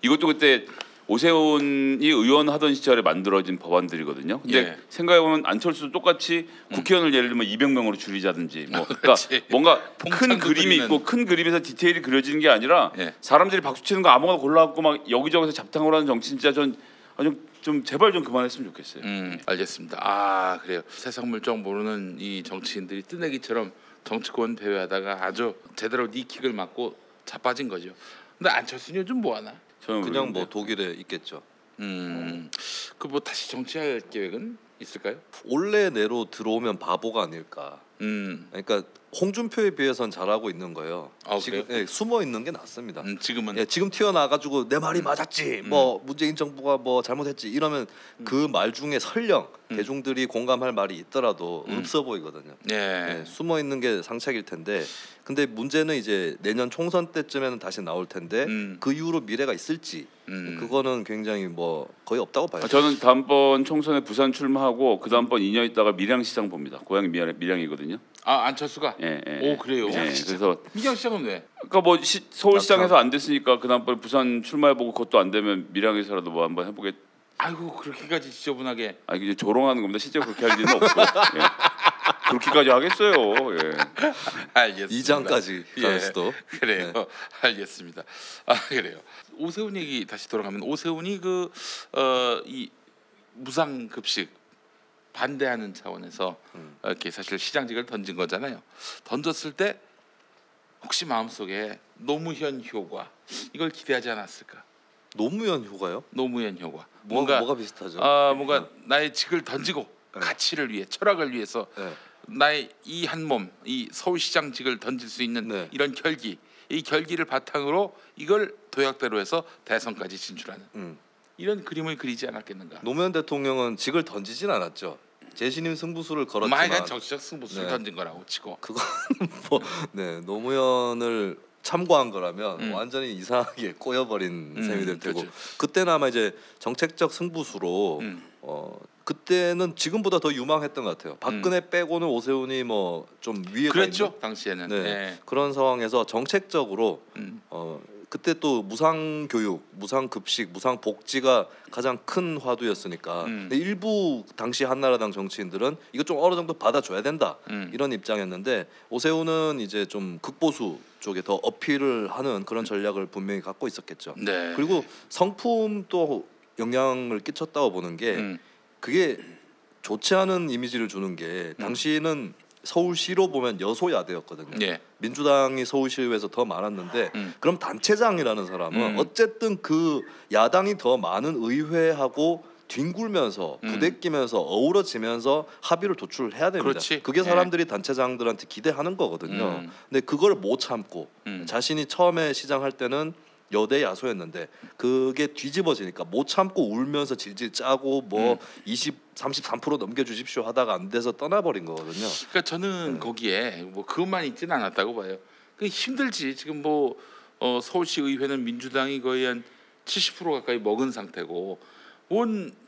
이것도 그때 오세훈이 의원하던 시절에 만들어진 법안들이거든요. 근데 생각해 보면 안철수도 똑같이 국회의원을 예를 들면 200명으로 줄이자든지 뭐 그러니까 뭔가 큰 그림이 있고 큰 그림에서 디테일이 그려지는 게 아니라 사람들이 박수 치는 거 아무거나 골라갖고 막 여기저기서 잡탕을 하는 정치 진짜 좀 제발 좀 그만했으면 좋겠어요. 알겠습니다. 그래요. 세상 물정 모르는 이 정치인들이 뜨내기처럼 정치권 대회하다가 아주 제대로 니킥을 맞고 자빠진 거죠. 근데 안철수는 요즘 뭐 하나? 저는 그냥 뭐 독일에 있겠죠. 그 뭐 다시 정치할 계획은 있을까요? 원래 내로 들어오면 바보가 아닐까. 그러니까 홍준표에 비해서는 잘하고 있는 거예요. 지금 숨어 있는 게 낫습니다. 지금은 지금 튀어나가지고 내 말이 맞았지, 뭐 문재인 정부가 뭐 잘못했지 이러면 그 말 중에 설령 대중들이 공감할 말이 있더라도 없어 보이거든요. 숨어 있는 게 상책일 텐데, 근데 문제는 이제 내년 총선 때쯤에는 다시 나올 텐데 그 이후로 미래가 있을지 그거는 굉장히 뭐 거의 없다고 봐요. 저는 다음번 총선에 부산 출마하고 그 다음번 2년 있다가 밀양시장 봅니다. 고향이 밀양이거든요. 안철수가? 오, 그래요. 그래서 밀양시장은 왜? 그러니까 뭐 서울시장에서 안 됐으니까 그 다음번에 부산 출마해보고 그것도 안 되면 밀양에서라도 뭐 한번 해보겠. 아이고, 그렇게까지 지저분하게. 이제 조롱하는 겁니다. 실제 그렇게 할 일은 없고. 그렇게까지 하겠어요. 알겠습니다. 2장까지 갈 수도. 그래요. 알겠습니다. 그래요. 오세훈 얘기 다시 돌아가면 오세훈이 이 무상급식 반대하는 차원에서 이렇게 사실 시장직을 던진 거잖아요. 던졌을 때 혹시 마음속에 노무현 효과 이걸 기대하지 않았을까? 노무현 효과요? 노무현 효과. 뭐가 비슷하죠? 뭔가 나의 직을 던지고 가치를 위해, 철학을 위해서 나의 이 한 몸, 이 서울시장직을 던질 수 있는 이런 결기, 이 결기를 바탕으로 이걸 도약대로 해서 대선까지 진출하는 이런 그림을 그리지 않았겠는가? 노무현 대통령은 직을 던지진 않았죠. 재신임 승부수를 걸었지만 마이가 정치적 승부수를 던진 거라고 치고 그건 뭐 노무현을 참고한 거라면 완전히 이상하게 꼬여버린 셈이 될 테고 그렇죠. 그때는 아마 이제 정책적 승부수로 그때는 지금보다 더 유망했던 것 같아요. 박근혜 빼고는 오세훈이 뭐 좀 위에 그랬죠 당시에는. 네. 그런 상황에서 정책적으로 그때 또 무상 교육, 무상 급식, 무상 복지가 가장 큰 화두였으니까 근데 일부 당시 한나라당 정치인들은 이거 좀 어느 정도 받아줘야 된다 이런 입장이었는데 오세훈은 이제 좀 극보수 쪽에 더 어필을 하는 그런 전략을 분명히 갖고 있었겠죠. 네. 그리고 성품도 영향을 끼쳤다고 보는 게 그게 좋지 않은 이미지를 주는 게 당시는 서울시로 보면 여소야대였거든요. 예. 민주당이 서울시의회에서 더 많았는데 그럼 단체장이라는 사람은 어쨌든 그 야당이 더 많은 의회하고 뒹굴면서 부대끼면서 어우러지면서 합의를 도출해야 됩니다. 그렇지. 그게 사람들이 단체장들한테 기대하는 거거든요. 근데 그걸 못 참고 자신이 처음에 시장할 때는 여대 야소였는데 그게 뒤집어지니까 못 참고 울면서 질질 짜고 뭐 33% 넘겨주십시오 하다가 안 돼서 떠나버린 거거든요. 그러니까 저는 거기에 뭐 그것만 있지는 않았다고 봐요. 그 힘들지 지금 뭐 서울시 의회는 민주당이 거의 한 70% 가까이 먹은 상태고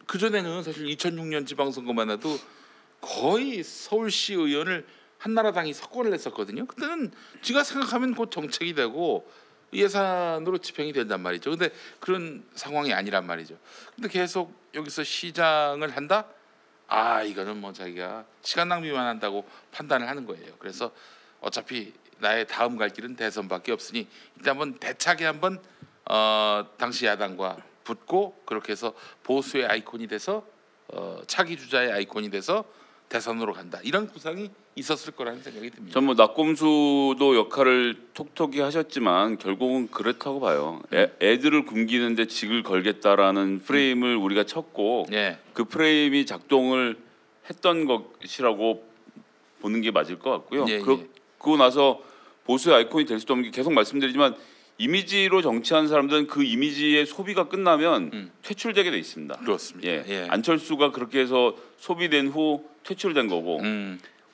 그 전에는 사실 2006년 지방선거만 해도 거의 서울시 의원을 한나라당이 석권을 했었거든요. 그때는 제가 생각하면 곧 정책이 되고 예산으로 집행이 된단 말이죠. 근데 그런 상황이 아니란 말이죠. 근데 계속 여기서 시장을 한다? 아 이거는 뭐 자기가 시간 낭비만 한다고 판단을 하는 거예요. 그래서 어차피 나의 다음 갈 길은 대선밖에 없으니 일단 한번 대차게 한번 당시 야당과 붙고 그렇게 해서 보수의 아이콘이 돼서 차기 주자의 아이콘이 돼서 대선으로 간다. 이런 구상이 있었을 거라는 생각이 듭니다. 전 뭐 낙곰수도 역할을 톡톡히 하셨지만 결국은 그렇다고 봐요. 애들을 굶기는데 직을 걸겠다라는 프레임을 우리가 쳤고 그 프레임이 작동을 했던 것이라고 보는 게 맞을 것 같고요. 그러고 나서 보수의 아이콘이 될 수도 없는 게 계속 말씀드리지만 이미지로 정치하는 사람들은 그 이미지의 소비가 끝나면 퇴출되게 돼 있습니다. 그렇습니다. 안철수가 그렇게 해서 소비된 후 퇴출된 거고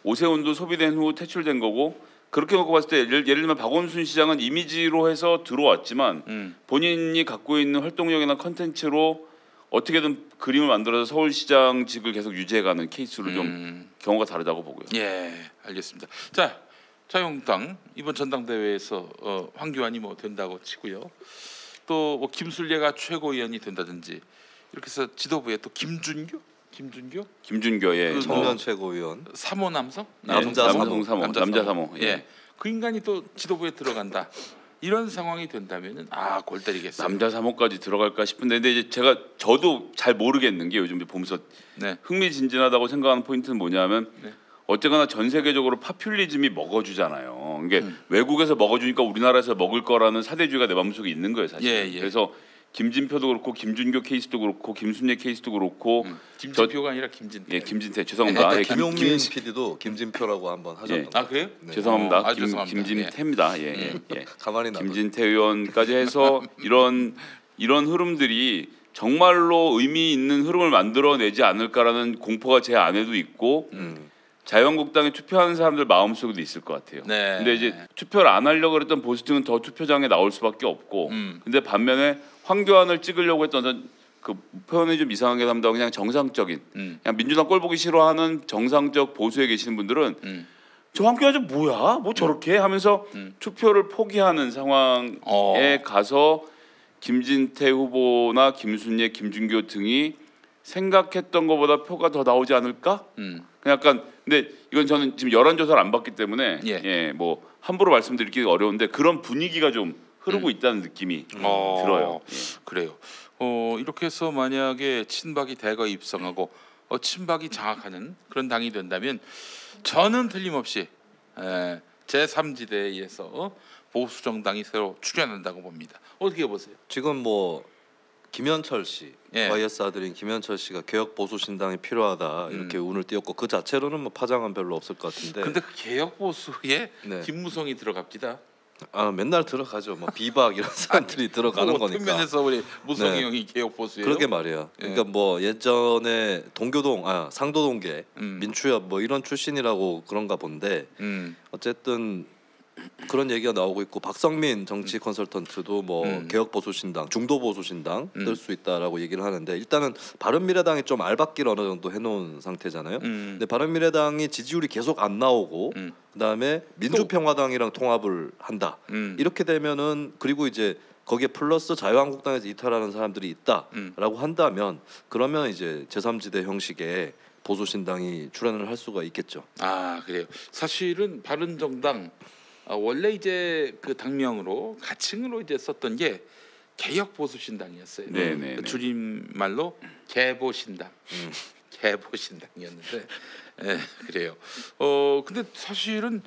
오세훈도 소비된 후 퇴출된 거고 그렇게 놓고 봤을 때 예를 들면 박원순 시장은 이미지로 해서 들어왔지만 본인이 갖고 있는 활동력이나 컨텐츠로 어떻게든 그림을 만들어서 서울시장직을 계속 유지해가는 케이스로 좀 경우가 다르다고 보고요. 예, 알겠습니다. 자, 자유한국당 이번 전당대회에서 황교안이 뭐 된다고 치고요. 또 뭐 김술래가 최고위원이 된다든지 이렇게 해서 지도부에 또 김준교 예. 청년 최고위원 3호 남성? 남자 3호. 예. 그 인간이 또 지도부에 들어간다. 이런 상황이 된다면은 골 때리겠어요. 남자 3호까지 들어갈까 싶은데 근데 이제 저도 잘 모르겠는 게 요즘 보면서 흥미진진하다고 생각하는 포인트는 뭐냐면 어쨌거나 전 세계적으로 파퓰리즘이 먹어주잖아요. 이게 외국에서 먹어주니까 우리나라에서 먹을 거라는 사대주의가 내 마음속에 있는 거예요, 사실. 그래서 김진표도 그렇고 김준교 케이스도 그렇고 김순례 케이스도 그렇고 김진표가 아니라 김진태. 예, 김진태 죄송합니다. 김용민 PD도 김진표라고 한번 하셨던 아 그래요? 죄송합니다. 죄송합니다. 김진태입니다. 가만히 김진태 의원까지 해서 이런 흐름들이 정말로 의미 있는 흐름을 만들어내지 않을까라는 공포가 제 안에도 있고 자유한국당에 투표하는 사람들 마음속에도 있을 것 같아요. 근데 이제 투표를 안 하려고 그랬던 보수층은 더 투표장에 나올 수밖에 없고 근데 반면에 황교안을 찍으려고 했던 그 표현이 좀 이상하게 합니다. 그냥 정상적인 그냥 민주당 꼴 보기 싫어하는 정상적 보수에 계시는 분들은 저 황교안 좀 뭐야? 뭐 저렇게 하면서 투표를 포기하는 상황에 가서 김진태 후보나 김순례, 김준교 등이 생각했던 것보다 표가 더 나오지 않을까? 약간 근데 이건 저는 지금 여론조사를 안 봤기 때문에 뭐 함부로 말씀드리기 어려운데 그런 분위기가 좀 흐르고 있다는 느낌이 들어요. 그래요. 이렇게 해서 만약에 친박이 대거 입성하고 친박이 장악하는 그런 당이 된다면 저는 틀림없이 제3지대에서 보수 정당이 새로 출현한다고 봅니다. 어떻게 보세요? 지금 뭐 김현철 씨, YS 아들인 김현철 씨가 개혁 보수 신당이 필요하다 이렇게 운을 띄웠고 그 자체로는 뭐 파장은 별로 없을 것 같은데. 근데 그 개혁 보수에 김무성이 들어갑니다. 맨날 들어가죠. 뭐 비박 이런 사람들이 들어가는 거니까. 측면에서 우리 무성희 형이 개혁 보수예요. 그러게 말이에요. 그러니까 뭐 예전에 상도동계 민추협 뭐 이런 출신이라고 그런가 본데 어쨌든 그런 얘기가 나오고 있고 박성민 정치 컨설턴트도 뭐 개혁 보수신당, 중도 보수신당 뜰 수 있다라고 얘기를 하는데 일단은 바른미래당이 좀 알박기를 어느 정도 해놓은 상태잖아요. 근데 바른미래당이 지지율이 계속 안 나오고 그다음에 민주평화당이랑 통합을 한다. 이렇게 되면은 그리고 이제 거기에 플러스 자유한국당에서 이탈하는 사람들이 있다라고 한다면 그러면 이제 제3지대 형식의 보수신당이 출현을 할 수가 있겠죠. 아 그래요. 사실은 바른정당 원래 이제 그 당명으로 가칭으로 이제 썼던 게 개혁보수신당이었어요. 네네. 줄임말로 개보신당, 개보신당이었는데, 그래요. 근데 사실은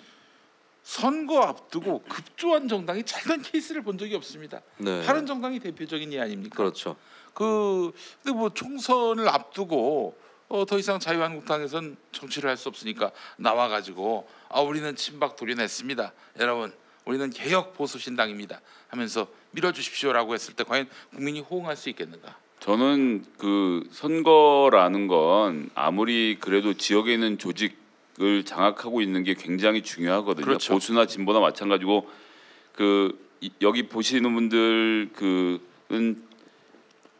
선거 앞두고 급조한 정당이 잘된 케이스를 본 적이 없습니다. 네. 바른정당이 대표적인 예 아닙니까? 그렇죠. 근데 뭐 총선을 앞두고 더 이상 자유한국당에선 정치를 할 수 없으니까 나와가지고 우리는 친박 도려냈습니다. 여러분 우리는 개혁 보수신당입니다 하면서 밀어주십시오라고 했을 때 과연 국민이 호응할 수 있겠는가? 저는 그 선거라는 건 아무리 그래도 지역에 있는 조직을 장악하고 있는 게 굉장히 중요하거든요. 그렇죠. 보수나 진보나 마찬가지고 여기 보시는 분들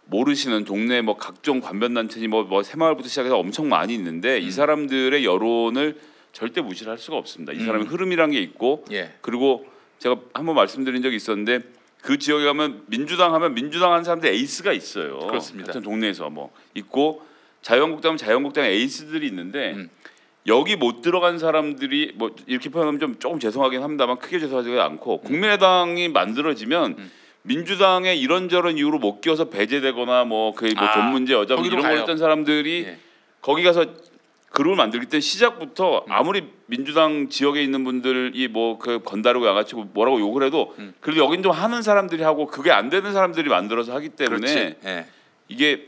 모르시는 동네 뭐 각종 관변단체니 뭐 새마을부터 시작해서 엄청 많이 있는데 이 사람들의 여론을 절대 무시할 수가 없습니다. 이 사람의 흐름이란 게 있고 그리고 제가 한번 말씀드린 적이 있었는데 그 지역에 가면 민주당 하면 민주당 하는 사람들 에이스가 있어요. 그렇습니다. 같은 동네에서 뭐 있고 자유한국당은 자유한국당 에이스들이 있는데 여기 못 들어간 사람들이 뭐 이렇게 표현하면 좀 조금 죄송하긴 합니다만 크게 죄송하지 않고 국민의당이 만들어지면 민주당의 이런저런 이유로 못 끼어서 배제되거나 뭐 돈 문제 여자분 이런 거 했던 사람들이 거기 가서 그룹을 만들기 때문에 시작부터 아무리 민주당 지역에 있는 분들이 뭐 그 건다르고 양아치고 뭐라고 욕을 해도 그래도 여긴 좀 하는 사람들이 하고 그게 안 되는 사람들이 만들어서 하기 때문에 이게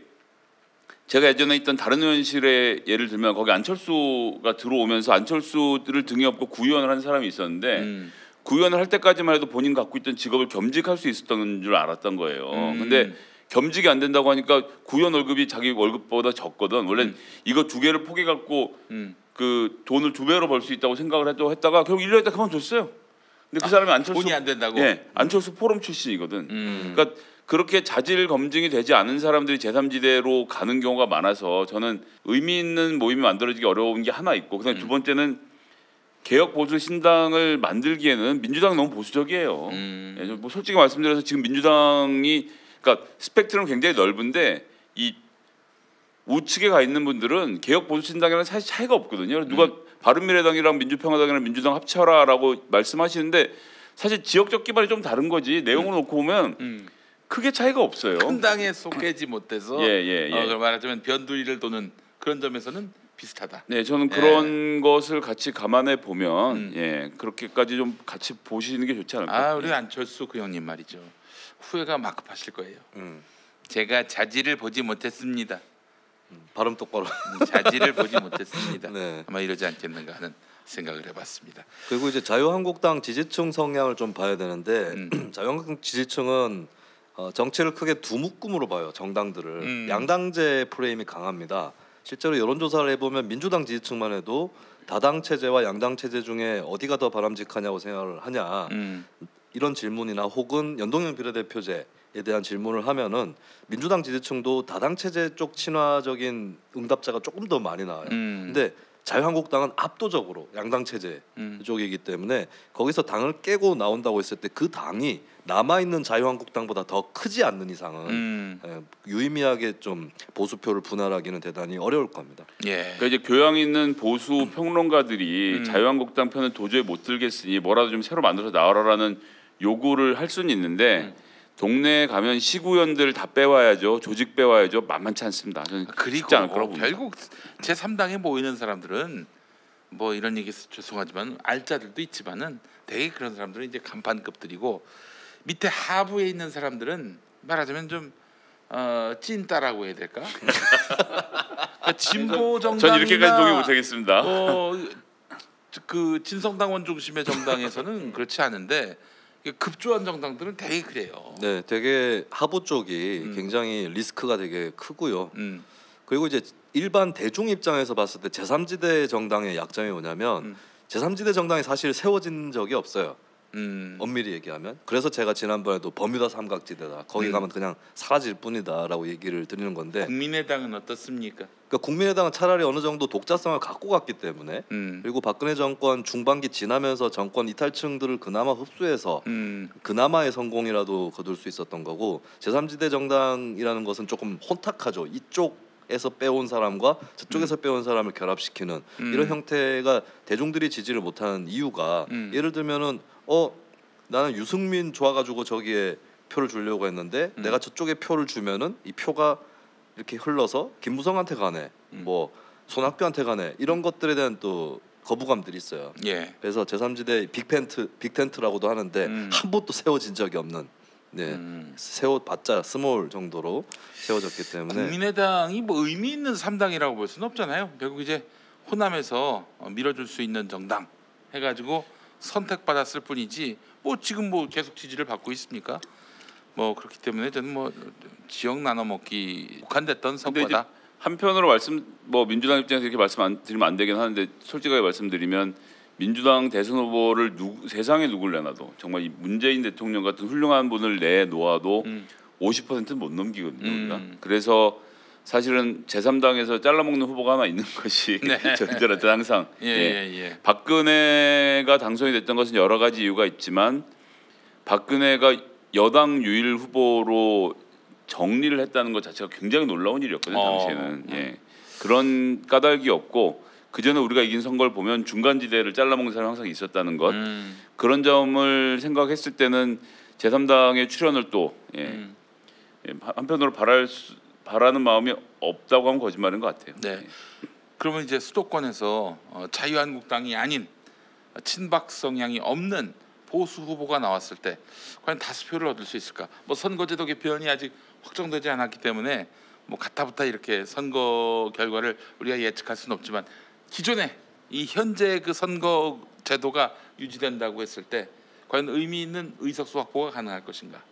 제가 예전에 있던 다른 의원실에 예를 들면 거기 안철수가 들어오면서 안철수를 등에 업고 구의원을 한 사람이 있었는데 구의원을 할 때까지만 해도 본인 갖고 있던 직업을 겸직할 수 있었던 줄 알았던 거예요. 근데 겸직이 안 된다고 하니까 구의원 월급이 자기 월급보다 적거든. 원래 이거 두 개를 포기 갖고 그 돈을 2배로 벌 수 있다고 생각을 했다가 결국 1년 있다 그만뒀어요. 근데 그 사람이 안철수 돈이 안 된다고? 안철수 포럼 출신이거든. 그러니까 그렇게 자질 검증이 되지 않은 사람들이 제3지대로 가는 경우가 많아서 저는 의미 있는 모임이 만들어지기 어려운 게 하나 있고 그다음에 두 번째는 개혁 보수 신당을 만들기에는 민주당이 너무 보수적이에요. 뭐 솔직히 말씀드려서 지금 민주당이 그러니까 스펙트럼 굉장히 넓은데 이 우측에 가 있는 분들은 개혁 보수 신당이랑 사실 차이가 없거든요. 누가 바른미래당이랑 민주평화당이랑 민주당 합쳐라라고 말씀하시는데 사실 지역적 기반이 좀 다른 거지 내용을 놓고 보면 크게 차이가 없어요. 큰 당에 속하지 못해서 말하자면 변두리를 도는 그런 점에서는 비슷하다. 네, 저는 그런 것을 같이 감안해 보면 그렇게까지 좀 같이 보시는 게 좋지 않을까. 우리 안철수 그 형님 말이죠. 후회가 막급하실 거예요. 제가 자질을 보지 못했습니다. 발음 똑바로. 자질을 보지 못했습니다. 네. 아마 이러지 않겠는가 하는 생각을 해봤습니다. 그리고 이제 자유한국당 지지층 성향을 좀 봐야 되는데 자유한국당 지지층은 정치를 크게 두 묶음으로 봐요. 정당들을 양당제 프레임이 강합니다. 실제로 여론조사를 해보면 민주당 지지층만 해도 다당 체제와 양당 체제 중에 어디가 더 바람직하냐고 생각을 하냐 이런 질문이나 혹은 연동형 비례대표제에 대한 질문을 하면은 민주당 지지층도 다당 체제 쪽 친화적인 응답자가 조금 더 많이 나와요. 근데 자유한국당은 압도적으로 양당 체제 쪽이기 때문에 거기서 당을 깨고 나온다고 했을 때 그 당이 남아 있는 자유한국당보다 더 크지 않는 이상은 유의미하게 좀 보수표를 분할하기는 대단히 어려울 겁니다. 그러니까 이제 교양 있는 보수 평론가들이 자유한국당 편을 도저히 못 들겠으니 뭐라도 좀 새로 만들어서 나와라라는 요구를 할 수는 있는데 동네에 가면 시구연들 다 빼와야죠. 조직 빼와야죠. 만만치 않습니다. 저는 쉽지 않을 거라고 봅니다. 결국 제3당에 모이는 사람들은 뭐 이런 얘기해서 죄송하지만 알짜들도 있지만은 되게 그런 사람들은 이제 간판급들이고 밑에 하부에 있는 사람들은 말하자면 좀 찐따라고 해야 될까? 그러니까 진보 정당이나 전 이렇게까지 동의 못하겠습니다. 그 진성당 원중심의 정당에서는 그렇지 않은데 급조한 정당들은 되게 그래요. 네, 되게 하부 쪽이 굉장히 리스크가 되게 크고요. 그리고 이제 일반 대중 입장에서 봤을 때 제3지대 정당의 약점이 뭐냐면 제3지대 정당이 사실 세워진 적이 없어요. 엄밀히 얘기하면. 그래서 제가 지난번에도 버뮤다 삼각지대다. 거기 가면 그냥 사라질 뿐이다라고 얘기를 드리는 건데. 국민의당은 어떻습니까? 그러니까 국민의당은 차라리 어느 정도 독자성을 갖고 갔기 때문에 그리고 박근혜 정권 중반기 지나면서 정권 이탈층들을 그나마 흡수해서 그나마의 성공이라도 거둘 수 있었던 거고 제3지대 정당이라는 것은 조금 혼탁하죠. 이쪽에서 빼온 사람과 저쪽에서 빼온 사람을 결합시키는 이런 형태가 대중들이 지지를 못하는 이유가 예를 들면은 나는 유승민 좋아가지고 저기에 표를 주려고 했는데 내가 저쪽에 표를 주면은 이 표가 이렇게 흘러서 김무성한테 가네, 뭐 손학규한테 가네 이런 것들에 대한 또 거부감들이 있어요. 예. 그래서 제3지대 빅텐트라고도 하는데 한 번도 세워진 적이 없는, 네, 세워봤자 스몰 정도로 세워졌기 때문에 국민의당이 뭐 의미 있는 3당이라고 볼 수는 없잖아요. 결국 이제 호남에서 밀어줄 수 있는 정당 해가지고 선택받았을 뿐이지 뭐 지금 뭐 계속 지지를 받고 있습니까? 뭐 그렇기 때문에 저는 뭐 지역 나눠 먹기 국한됐던 성과다. 한편으로 민주당 입장에서 이렇게 말씀드리면 안 되긴 하는데 솔직하게 말씀드리면 민주당 대선 후보를 세상에 누굴 내놔도 정말 이 문재인 대통령 같은 훌륭한 분을 내놓아도 50%는 못 넘기거든요. 우리가. 그래서 사실은 제3당에서 잘라먹는 후보가 하나 있는 것이 네. 저희들한테 항상 박근혜가 당선이 됐던 것은 여러 가지 이유가 있지만 박근혜가 여당 유일 후보로 정리를 했다는 것 자체가 굉장히 놀라운 일이었거든요. 당시에는. 그런 까닭이 없고 그전에 우리가 이긴 선거를 보면 중간지대를 잘라먹는 사람이 항상 있었다는 것, 그런 점을 생각했을 때는 제3당의 출연을 또 한편으로 바라는 마음이 없다고 하면 거짓말인 것 같아요. 네. 그러면 이제 수도권에서 자유한국당이 아닌 친박 성향이 없는 보수 후보가 나왔을 때 과연 다수표를 얻을 수 있을까? 뭐 선거제도 개편이 아직 확정되지 않았기 때문에 뭐 가타부타 이렇게 선거 결과를 우리가 예측할 수는 없지만 기존에 이 현재 그 선거 제도가 유지된다고 했을 때 과연 의미 있는 의석수 확보가 가능할 것인가?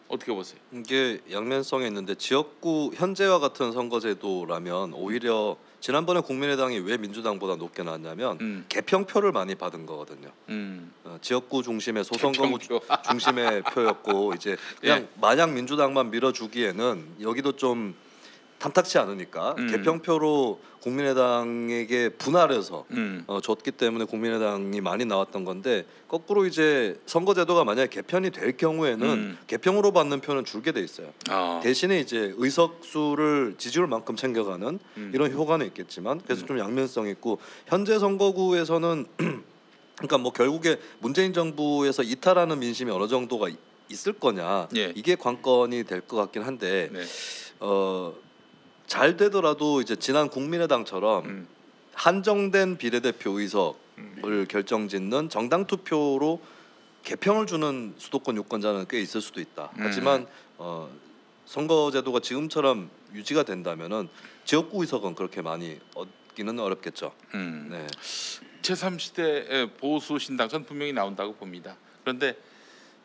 어떻게 보세요? 이게 양면성이 있는데 지역구 현재와 같은 선거제도라면 오히려 지난번에 국민의당이 왜 민주당보다 높게 나왔냐면 개평표를 많이 받은 거거든요. 지역구 중심의 소선거구 중심의 표였고 이제 그냥 마냥 민주당만 밀어주기에는 여기도 좀 탐탁치 않으니까 개평표로 국민의당에게 분할해서 줬기 때문에 국민의당이 많이 나왔던 건데 거꾸로 이제 선거제도가 만약에 개편이 될 경우에는 개평으로 받는 표는 줄게 돼 있어요. 대신에 이제 의석수를 지지율만큼 챙겨가는 이런 효과는 있겠지만 그래서 좀 양면성 있고 현재 선거구에서는 그러니까 뭐 결국에 문재인 정부에서 이탈하는 민심이 어느 정도가 있을 거냐 이게 관건이 될 것 같긴 한데 잘 되더라도 이제 지난 국민의당처럼 한정된 비례대표 의석을 결정짓는 정당 투표로 개평을 주는 수도권 유권자는 꽤 있을 수도 있다. 하지만 선거제도가 지금처럼 유지가 된다면은 지역구 의석은 그렇게 많이 얻기는 어렵겠죠. 네. 제3시대 보수 신당 전 분명히 나온다고 봅니다. 그런데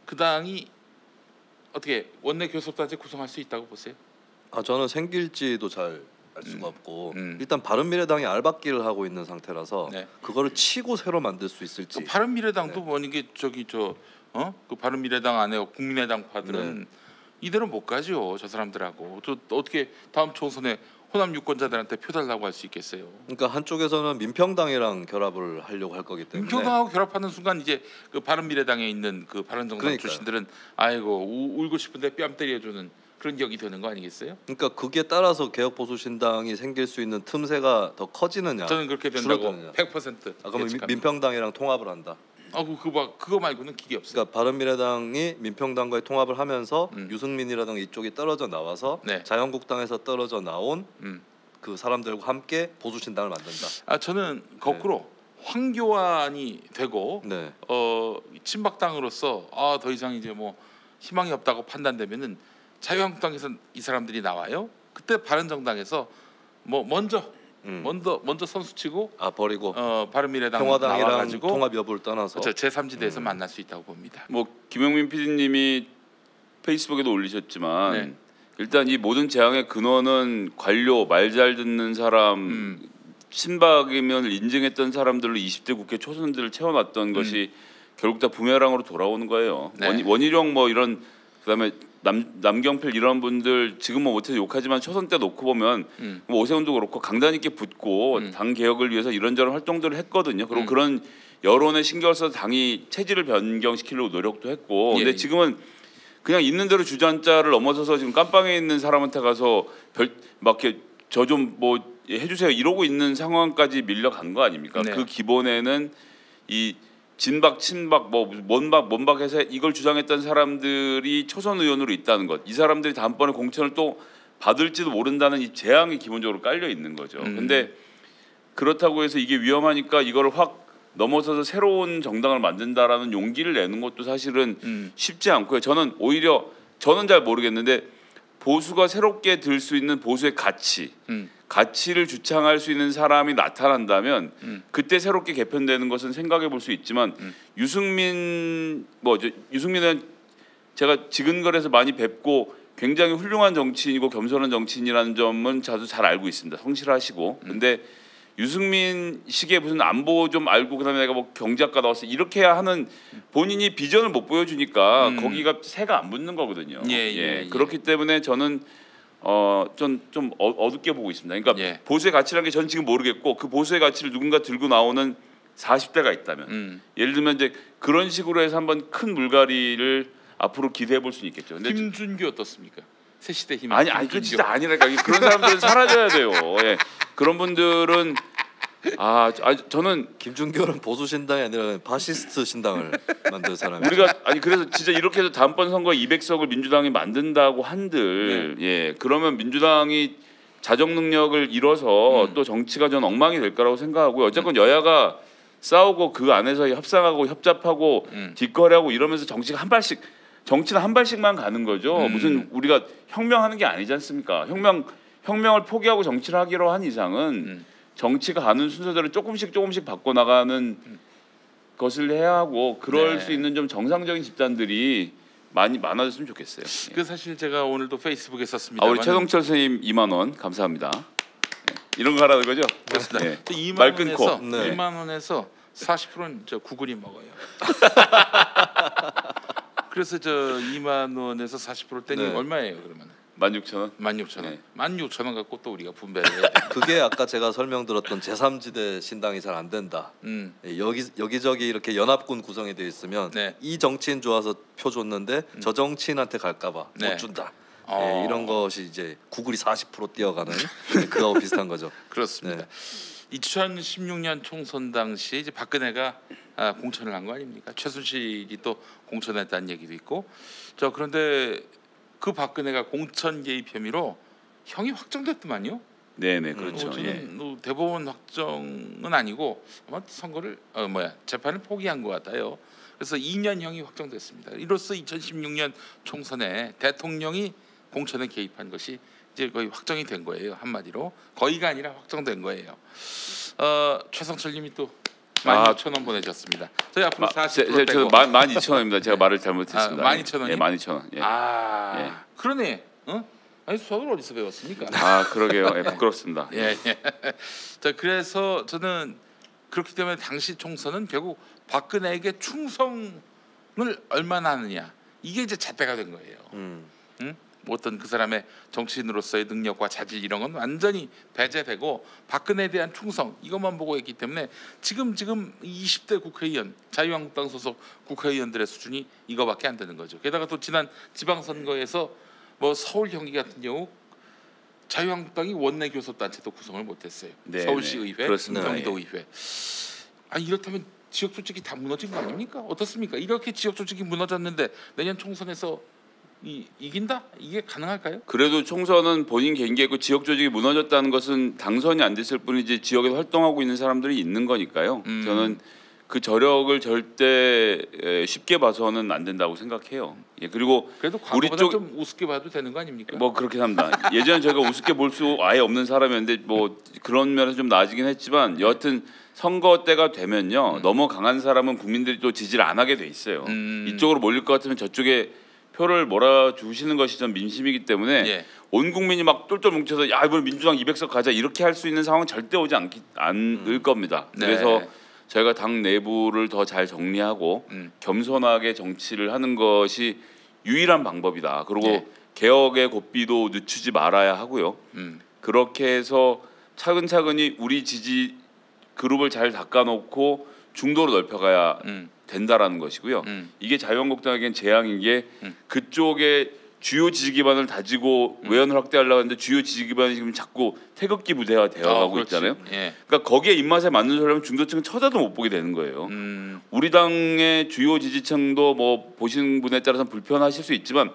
그 당이 어떻게 원내 교섭단체 구성할 수 있다고 보세요? 저는 생길지도 잘 알 수가 없고 일단 바른미래당이 알박기를 하고 있는 상태라서 그거를 치고 새로 만들 수 있을지. 바른미래당도 뭐 이게 그 바른미래당 안에 국민의당파들은 이대로 못 가죠. 저 사람들하고 또 어떻게 다음 총선에 호남 유권자들한테 표 달라고 할 수 있겠어요. 그러니까 한쪽에서는 민평당이랑 결합을 하려고 할 거기 때문에 민평당하고 결합하는 순간 이제 그 바른미래당에 있는 그 바른정당 출신들은 아이고 울고 싶은데 뺨 때려주는 그런 격이 되는 거 아니겠어요? 그러니까 그게 따라서 개혁보수신당이 생길 수 있는 틈새가 더 커지느냐 저는 그렇게 된다고 줄어드느냐. 100% 그러면 민평당이랑 통합을 한다. 그거 말고는 길이 없어요. 그러니까 바른미래당이 민평당과의 통합을 하면서 유승민이라든가 이쪽이 떨어져 나와서 자유한국당에서 떨어져 나온 그 사람들과 함께 보수신당을 만든다. 저는 거꾸로 황교안이 되고 친박당으로서 더 이상 이제 뭐 희망이 없다고 판단되면은 자유한국당에서 이 사람들이 나와요. 그때 바른정당에서 뭐 먼저 먼저 선수 치고 버리고 바른미래당 평화당이랑 나와가지고 통합 여부를 떠나서 그렇죠. 제3지대에서 만날 수 있다고 봅니다. 뭐 김용민 PD님이 페이스북에도 올리셨지만 네. 일단 이 모든 재앙의 근원은 관료, 말 잘 듣는 사람, 친박이면 인증했던 사람들로 20대 국회 초선들을 채워놨던 것이 결국 다 부메랑으로 돌아오는 거예요. 네. 원희룡 뭐 이런 그다음에 남경필 이런 분들 지금 뭐 못해서 욕하지만 초선 때 놓고 보면 뭐 오세훈도 그렇고 강단 있게 붙고 당 개혁을 위해서 이런저런 활동들을 했거든요. 그리고 그런 여론에 신경을 써서 당이 체질을 변경시키려고 노력도 했고 근데 지금은 그냥 있는 대로 주전자를 넘어서서 지금 깜빵에 있는 사람한테 가서 막 이렇게 저 좀 뭐 해주세요 이러고 있는 상황까지 밀려간 거 아닙니까? 네. 그 기본에는 이 진박, 친박, 뭐 뭔박해서 이걸 주장했던 사람들이 초선 의원으로 있다는 것. 이 사람들이 다음번에 공천을 또 받을지도 모른다는 이 재앙이 기본적으로 깔려 있는 거죠. 근데 그렇다고 해서 이게 위험하니까 이걸 확 넘어서서 새로운 정당을 만든다라는 용기를 내는 것도 사실은 쉽지 않고요. 저는 오히려 저는 잘 모르겠는데 보수가 새롭게 들 수 있는 보수의 가치를 주창할 수 있는 사람이 나타난다면 그때 새롭게 개편되는 것은 생각해 볼 수 있지만 유승민은 제가 지근거리에서 많이 뵙고 굉장히 훌륭한 정치인이고 겸손한 정치인이라는 점은 저도 잘 알고 있습니다. 성실하시고 근데 유승민 식의 무슨 안보 좀 알고 그다음에 내가 뭐 경제학과 나왔어 이렇게 해야 하는 본인이 비전을 못 보여주니까 거기가 새가 안 붙는 거거든요. 그렇기 때문에 저는 좀 어둡게 보고 있습니다. 그러니까 보수의 가치라는 게 저는 지금 모르겠고 그 보수의 가치를 누군가 들고 나오는 40대가 있다면 예를 들면 이제 그런 식으로 해서 한번 큰 물갈이를 앞으로 기대해 볼 수는 있겠죠. 근데 김준규 어떻습니까? 새시대 힘. 아니 그 진짜 아니라니까 그런 사람들은 사라져야 돼요. 그런 분들은 저는 김준규는 보수 신당이 아니라 파시스트 신당을 만든 사람이죠. 우리가 그래서 진짜 이렇게 해서 다음번 선거에 200석을 민주당이 만든다고 한들 그러면 민주당이 자정 능력을 잃어서 또 정치가 전 엉망이 될 거라고 생각하고요. 어쨌건 여야가 싸우고 그 안에서 협상하고 협잡하고 뒷거래하고 이러면서 정치는 한 발씩만 가는 거죠. 무슨 우리가 혁명하는 게 아니지 않습니까? 혁명을 포기하고 정치를 하기로 한 이상은 정치가 가는 순서대로 조금씩 바꿔나가는 것을 해야 하고 그럴 수 있는 좀 정상적인 집단들이 많아졌으면 좋겠어요. 그 사실 제가 오늘도 페이스북에 썼습니다. 우리 최동철 선생님 2만 원 감사합니다. 이런 거 하라는 거죠? 그렇습니다. 2만 원에서 40%는 저 구글이 먹어요. 그래서 저 2만 원에서 40% 떼니 얼마예요 그러면? 16,000원. 16,000원. 16,000원 갖고 또 우리가 분배를 해야 돼. 그게 아까 제가 설명드렸던 제3지대 신당이 잘 안 된다. 여기저기 이렇게 연합군 구성이 되어 있으면 이 정치인 좋아서 표 줬는데 저 정치인한테 갈까봐 못 준다. 이런 것이 이제 구글이 40% 뛰어가는 그거하고 비슷한 거죠. 그렇습니다. 2016년 총선 당시 이제 박근혜가 공천을 한 거 아닙니까? 최순실이 또 공천했다는 얘기도 있고. 그런데 그 박근혜가 공천 개입 혐의로 형이 확정됐더만요. 네네 그렇죠. 저는 대법원 확정은 아니고 아마 선거를 재판을 포기한 것 같아요. 그래서 2년형이 확정됐습니다. 이로써 2016년 총선에 대통령이 공천에 개입한 것이 이제 거의 확정이 된 거예요. 한마디로 거의가 아니라 확정된 거예요. 최성철님이 또 16,000원 보내셨습니다. 저희 앞으로 40% 빼고 12,000원입니다. 제가 말을 잘못했습니다. 12,000원이요? 12,000원. 그러네. 아니 수학을 어디서 배웠습니까? 그러게요. 부끄럽습니다. 자, 그래서 저는 그렇기 때문에 당시 총선은 결국 박근혜에게 충성을 얼마나 하느냐 이게 이제 잣대가 된 거예요. 어떤 그 사람의 정치인으로서의 능력과 자질 이런 건 완전히 배제되고 박근혜에 대한 충성 이것만 보고 있기 때문에 지금 20대 국회의원 자유한국당 소속 국회의원들의 수준이 이거밖에 안 되는 거죠. 게다가 또 지난 지방선거에서 뭐 서울 경기 같은 경우 자유한국당이 원내 교섭단체도 구성을 못했어요. 서울시의회, 경기도의회. 이렇다면 지역 조직이 다 무너진 거 아닙니까? 어떻습니까? 이렇게 지역 조직이 무너졌는데 내년 총선에서 이긴다? 이게 가능할까요? 그래도 총선은 본인 개인기고 지역 조직이 무너졌다는 것은 당선이 안 됐을 뿐이지 지역에서 활동하고 있는 사람들이 있는 거니까요. 저는 그 저력을 절대 쉽게 봐서는 안 된다고 생각해요. 예, 그리고 그래도 우리 과거보다 쪽 좀 우습게 봐도 되는 거 아닙니까? 뭐 그렇게 합니다. 예전에 제가 우습게 볼 수 아예 없는 사람이었는데 뭐 그런 면에서 좀 나아지긴 했지만 여하튼 선거 때가 되면요 너무 강한 사람은 국민들이 또 지지를 안 하게 돼 있어요. 이쪽으로 몰릴 것 같으면 저쪽에 표를 몰아주시는 것이 전 민심이기 때문에 예. 온 국민이 막 똘똘 뭉쳐서 야 이번 민주당 200석 가자 이렇게 할 수 있는 상황은 절대 오지 않을 겁니다. 네. 그래서 저희가 당 내부를 더 잘 정리하고 겸손하게 정치를 하는 것이 유일한 방법이다. 그리고 예. 개혁의 고삐도 늦추지 말아야 하고요. 그렇게 해서 차근차근히 우리 지지 그룹을 잘 닦아놓고 중도로 넓혀가야 된다라는 것이고요. 이게 자유한국당에겐 재앙인 게 그쪽에 주요 지지 기반을 다지고 외연을 확대하려고 하는데 주요 지지 기반이 지금 자꾸 태극기 부대화 되어가고 있잖아요. 예. 그러니까 거기에 입맛에 맞는 소리 하면 중도층은 쳐다도 못 보게 되는 거예요. 우리 당의 주요 지지층도 뭐 보시는 분에 따라서 불편하실 수 있지만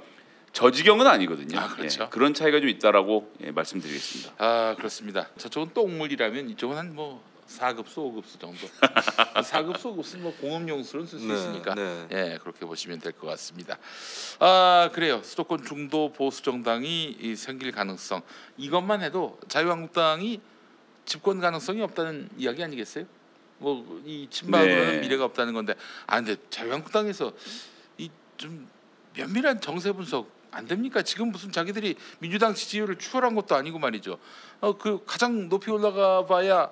저 지경은 아니거든요. 아, 그렇죠. 예, 그런 차이가 좀 있다라고 말씀드리겠습니다. 아 그렇습니다. 저쪽은 똥물이라면 이쪽은 한 뭐 4급수, 5급수 정도. 4급수, 5급수는 뭐 공업용수로는 쓸 수 네, 있으니까 네. 예 그렇게 보시면 될 것 같습니다. 아 그래요. 수도권 중도 보수 정당이 생길 가능성 이것만 해도 자유한국당이 집권 가능성이 없다는 이야기 아니겠어요? 뭐 이 친박으로는 네. 미래가 없다는 건데 아 근데 자유한국당에서 이 좀 면밀한 정세 분석 안 됩니까? 지금 무슨 자기들이 민주당 지지율을 추월한 것도 아니고 말이죠. 그 가장 높이 올라가봐야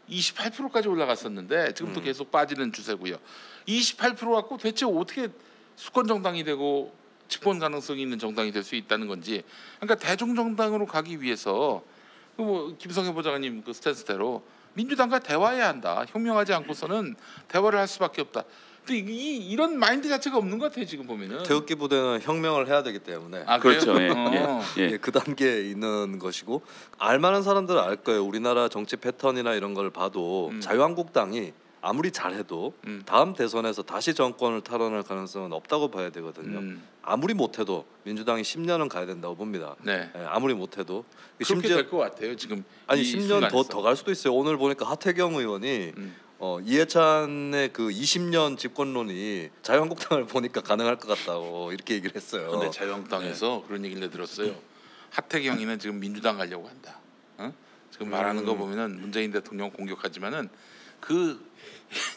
28%까지 올라갔었는데 지금도 계속 빠지는 추세고요. 28% 갖고 대체 어떻게 수권 정당이 되고 집권 가능성이 있는 정당이 될 수 있다는 건지. 그러니까 대중 정당으로 가기 위해서 뭐 김성애 보좌관님 그 스탠스대로 민주당과 대화해야 한다. 혁명하지 않고서는 대화를 할 수밖에 없다. 근데 이런 마인드 자체가 없는 것 같아요 지금 보면은. 태극기 부대는 혁명을 해야 되기 때문에 아 그래요? 그렇죠. 예, 예, 그 단계에 있는 것이고 알만한 사람들은 알 거예요. 우리나라 정치 패턴이나 이런 걸 봐도 자유한국당이 아무리 잘해도 다음 대선에서 다시 정권을 탈환할 가능성은 없다고 봐야 되거든요. 아무리 못해도 민주당이 10년은 가야 된다고 봅니다. 네. 예, 아무리 못해도 그렇게 될 것 같아요 지금. 아니 이 10년 순간에서. 더 갈 수도 있어요. 오늘 보니까 하태경 의원이 이해찬의 그 20년 집권론이 자유한국당을 보니까 가능할 것 같다고 이렇게 얘기를 했어요. 근데 자유한국당에서 그런 얘기를 들었어요. 하태경이는 지금 민주당 가려고 한다. 지금 말하는 거 보면은 문재인 대통령 공격하지만은 그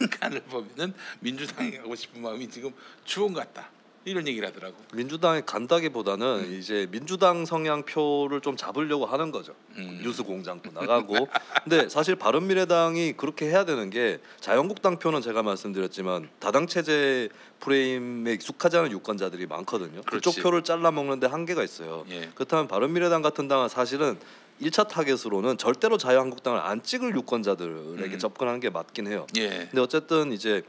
인간을 보면은 민주당에 가고 싶은 마음이 지금 추운 것 같다. 이런 얘기를 하더라고. 민주당에 간다기보다는 이제 민주당 성향 표를 좀 잡으려고 하는 거죠. 뉴스 공장도 나가고. 근데 사실 바른미래당이 그렇게 해야 되는 게 자유한국당 표는 제가 말씀드렸지만 다당 체제 프레임에 익숙하지 않은 유권자들이 많거든요. 그렇지. 그쪽 표를 잘라 먹는데 한계가 있어요. 예. 그렇다면 바른미래당 같은 당은 사실은 1차 타겟으로는 절대로 자유한국당을 안 찍을 유권자들에게 접근하는 게 맞긴 해요. 예. 근데 어쨌든 이제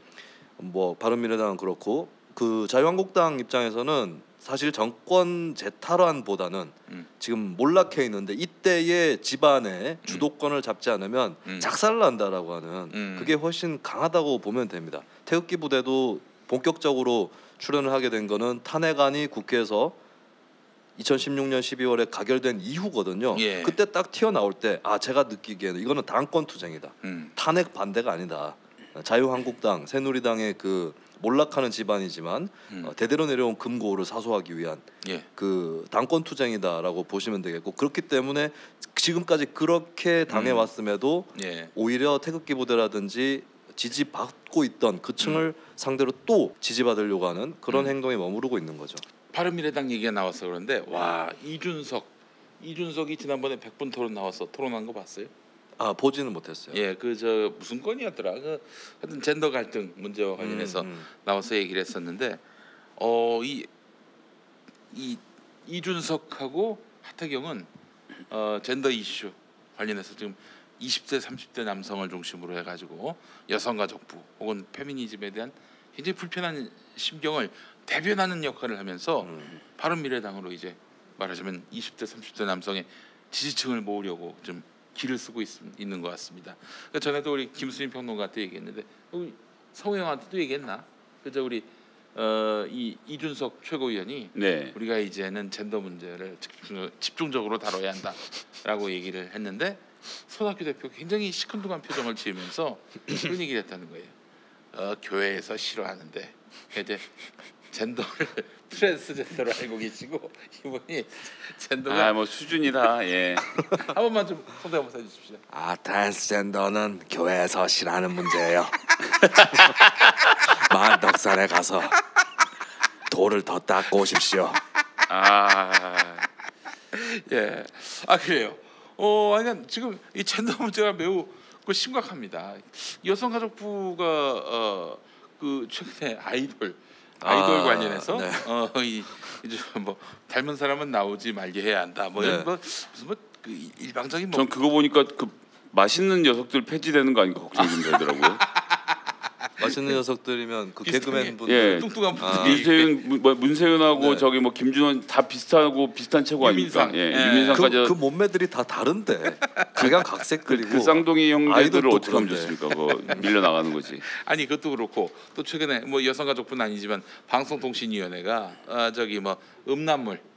뭐 바른미래당은 그렇고 그 자유한국당 입장에서는 사실 정권 재탈환보다는 지금 몰락해 있는데 이때의 집안의 주도권을 잡지 않으면 작살난다라고 하는 그게 훨씬 강하다고 보면 됩니다. 태극기 부대도 본격적으로 출연을 하게 된 거는 탄핵안이 국회에서 2016년 12월에 가결된 이후거든요. 예. 그때 딱 튀어나올 때 제가 느끼기에는 이거는 당권 투쟁이다. 탄핵 반대가 아니다. 자유한국당, 새누리당의 그 몰락하는 집안이지만 대대로 내려온 금고를 사수하기 위한 예. 그 당권 투쟁이다라고 보시면 되겠고 그렇기 때문에 지금까지 그렇게 당해왔음에도 예. 오히려 태극기 부대라든지 지지받고 있던 그 층을 상대로 또 지지받으려고 하는 그런 행동에 머무르고 있는 거죠. 바른미래당 얘기가 나와서 그런데 와 이준석이 지난번에 100분 토론 나와서 토론한 거 봤어요? 보지는 못했어요. 예, 그 저 무슨 건이었더라. 그 하여튼 젠더 갈등 문제와 관련해서 나와서 얘기를 했었는데 이 이준석하고 하태경은 젠더 이슈 관련해서 지금 20대 30대 남성을 중심으로 해가지고 여성가족부 혹은 페미니즘에 대한 굉장히 불편한 심경을 대변하는 역할을 하면서 바른미래당으로 이제 말하자면 20대 30대 남성의 지지층을 모으려고 좀 길을 쓰고 있는 것 같습니다. 그러니까 전에도 우리 김수민 평론가한테 얘기했는데 성우형한테도 얘기했나? 그저 우리 이준석 최고위원이 네. 우리가 이제는 젠더 문제를 집중적으로 다뤄야 한다라고 얘기를 했는데 손학규 대표 굉장히 시큰둥한 표정을 지으면서 그런 얘기를 했다는 거예요. 교회에서 싫어하는데 이제 젠더를 트랜스젠더로 알고 계시고 이분이 젠더가 뭐 수준이다. 예. 한 번만 좀 소개 한번 해주십시오. 트랜스젠더는 교회에서 싫어하는 문제예요. 만덕산에 가서 돌을 더 닦고 오십시오. 예. 그래요. 그러니까 지금 이 젠더 문제가 매우 심각합니다. 여성가족부가 그 최근에 아이돌 관련해서 네. 이제 뭐 닮은 사람은 나오지 말게 해야 한다. 뭐 이런 뭐 무슨 그 일방적인 전 그거 보니까 그 맛있는 녀석들 폐지되는 거 아닌가 걱정이 좀 되더라고요. 맛있는 녀석들이면 그 비슷하게. 개그맨 분들 뚱뚱한 분들이 문세윤하고 저기 뭐 김준원 다 비슷한 체구 아닙니까? 유민상. 유민상까지 그 몸매들이 다 다른데 각양각색 그 쌍둥이 형제들을 아이돌도 어떻게 하면 그런데. 좋습니까? 그거 밀려 나가는 거지. 아니 그것도 그렇고 또 최근에 뭐 여성가족부는 아니지만 방송통신위원회가 저기 뭐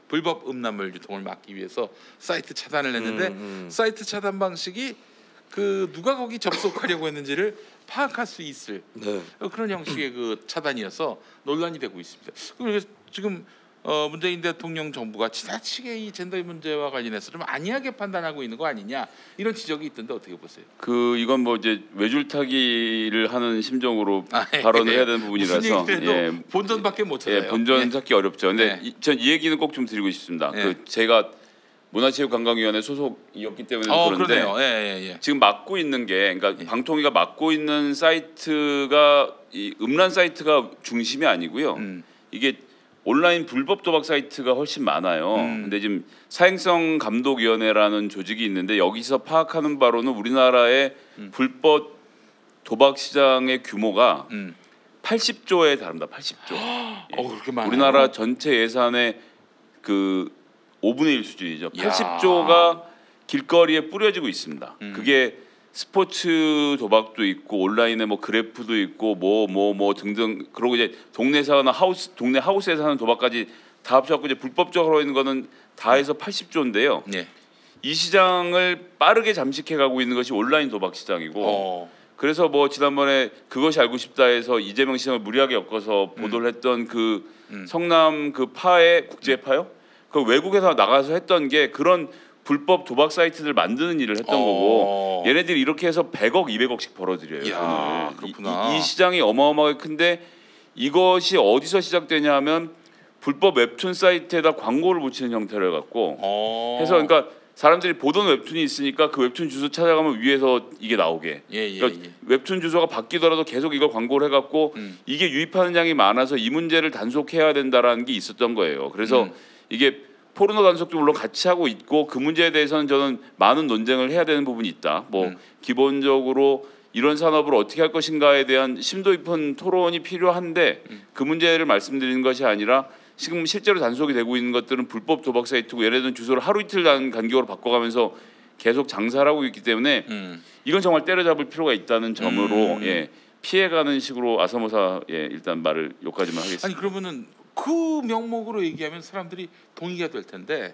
불법 음란물 유통을 막기 위해서 사이트 차단을 했는데 사이트 차단 방식이 그 누가 거기 접속하려고 했는지를 파악할 수 있을 그런 형식의 그 차단이어서 논란이 되고 있습니다. 그래서 지금 문재인 대통령 정부가 지나치게 이 젠더 문제와 관련해서 좀 안이하게 판단하고 있는 거 아니냐 이런 지적이 있던데 어떻게 보세요? 이건 뭐 이제 외줄타기를 하는 심정으로 발언을 해야 되는 부분이라서 본전밖에 못 찾아요. 본전 찾기 어렵죠. 근데 전 이 얘기는 꼭 좀 드리고 싶습니다. 제가 문화체육관광위원회 소속이었기 때문에 그런데 그러네요. 지금 맡고 있는 게 그러니까 방통위가 맡고 있는 사이트가 이 음란 사이트가 중심이 아니고요. 이게 온라인 불법 도박 사이트가 훨씬 많아요. 근데 지금 사행성 감독위원회라는 조직이 있는데 여기서 파악하는 바로는 우리나라의 불법 도박 시장의 규모가 80조에 달합니다. 80조. 그렇게 많아요? 우리나라 전체 예산의 그 5분의 1 수준이죠. 80조가 길거리에 뿌려지고 있습니다. 그게 스포츠 도박도 있고 온라인에 뭐 그래프도 있고 뭐 등등 그리고 이제 동네 하우스에서 하는 도박까지 다 합쳐갖고 이제 불법적으로 있는 거는 다 해서 80조인데요. 이 시장을 빠르게 잠식해 가고 있는 것이 온라인 도박 시장이고 그래서 뭐 지난번에 그것이 알고 싶다 해서 이재명 시장을 무리하게 엮어서 보도를 했던 그 성남 그 파의 국제파요? 그 외국에서 나가서 했던 게 그런 불법 도박 사이트들 만드는 일을 했던 거고 얘네들이 이렇게 해서 100억, 200억씩 벌어들여요. 그렇구나. 이 시장이 어마어마하게 큰데 이것이 어디서 시작되냐 하면 불법 웹툰 사이트에다 광고를 붙이는 형태로 해갖고 해서 그러니까 사람들이 보던 웹툰이 있으니까 그 웹툰 주소 찾아가면 위에서 이게 나오게. 그러니까 웹툰 주소가 바뀌더라도 계속 이걸 광고를 해갖고 이게 유입하는 양이 많아서 이 문제를 단속해야 된다라는 게 있었던 거예요. 그래서 이게 포르노 단속도 물론 같이 하고 있고 그 문제에 대해서는 저는 많은 논쟁을 해야 되는 부분이 있다. 기본적으로 이런 산업을 어떻게 할 것인가에 대한 심도 깊은 토론이 필요한데 그 문제를 말씀드리는 것이 아니라 지금 실제로 단속이 되고 있는 것들은 불법 도박 사이트고 예를 들면 주소를 하루 이틀 간격으로 바꿔가면서 계속 장사를 하고 있기 때문에 이건 정말 때려잡을 필요가 있다는 점으로 피해가는 식으로 아사모사 일단 말을 여기까지만 하겠습니다. 아니 그러면은 그 명목으로 얘기하면 사람들이 동의가 될 텐데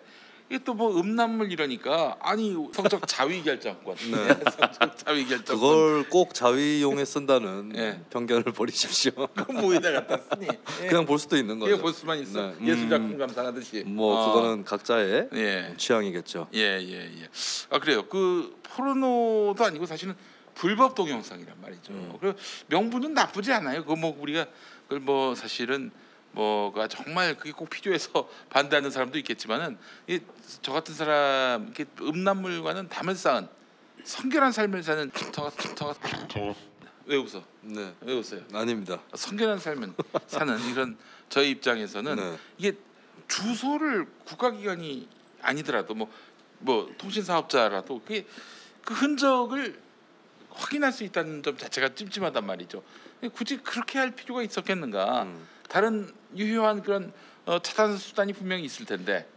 이게 또 뭐 음란물 이러니까 아니 성적 자위결정권, 성적 자위결정권 그걸 꼭 자위용에 쓴다는 편견을 버리십시오. 그건 뭐에다 갖다 쓰니? 그냥 볼 수도 있는 거죠. 그냥 볼 수만 있어. 예술작품 감상하듯이. 그거는 각자의 취향이겠죠. 그래요. 그 포르노도 아니고 사실은 불법 동영상이란 말이죠. 그리고 명분은 나쁘지 않아요. 그거 뭐 우리가 그걸 뭐 사실은 뭐가 정말 그게 꼭 필요해서 반대하는 사람도 있겠지만은 저 같은 사람 이렇게 음란물과는 담을 쌓은 성결한 삶을 사는 왜 웃어? 왜 웃어요? 아닙니다. 성결한 삶을 사는 이런 저희 입장에서는 이게 주소를 국가기관이 아니더라도 뭐 통신사업자라도 그게 그 흔적을 확인할 수 있다는 점 자체가 찜찜하단 말이죠. 굳이 그렇게 할 필요가 있었겠는가? 다른 유효한 그런 차단 수단이 분명히 있을 텐데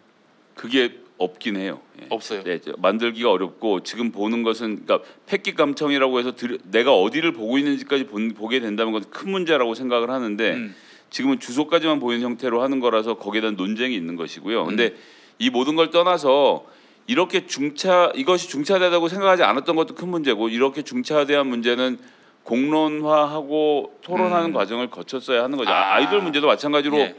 그게 없긴 해요. 없어요. 만들기가 어렵고 지금 보는 것은 그러니까 패킷 감청이라고 해서 내가 어디를 보고 있는지까지 보게 된다는 건 큰 문제라고 생각을 하는데 지금은 주소까지만 보이는 형태로 하는 거라서 거기에 대한 논쟁이 있는 것이고요. 근데 이 모든 걸 떠나서 이렇게 이것이 중차대하다고 생각하지 않았던 것도 큰 문제고 이렇게 중차대한 문제는 공론화하고 토론하는 과정을 거쳤어야 하는 거죠. 아이돌 문제도 마찬가지로 예.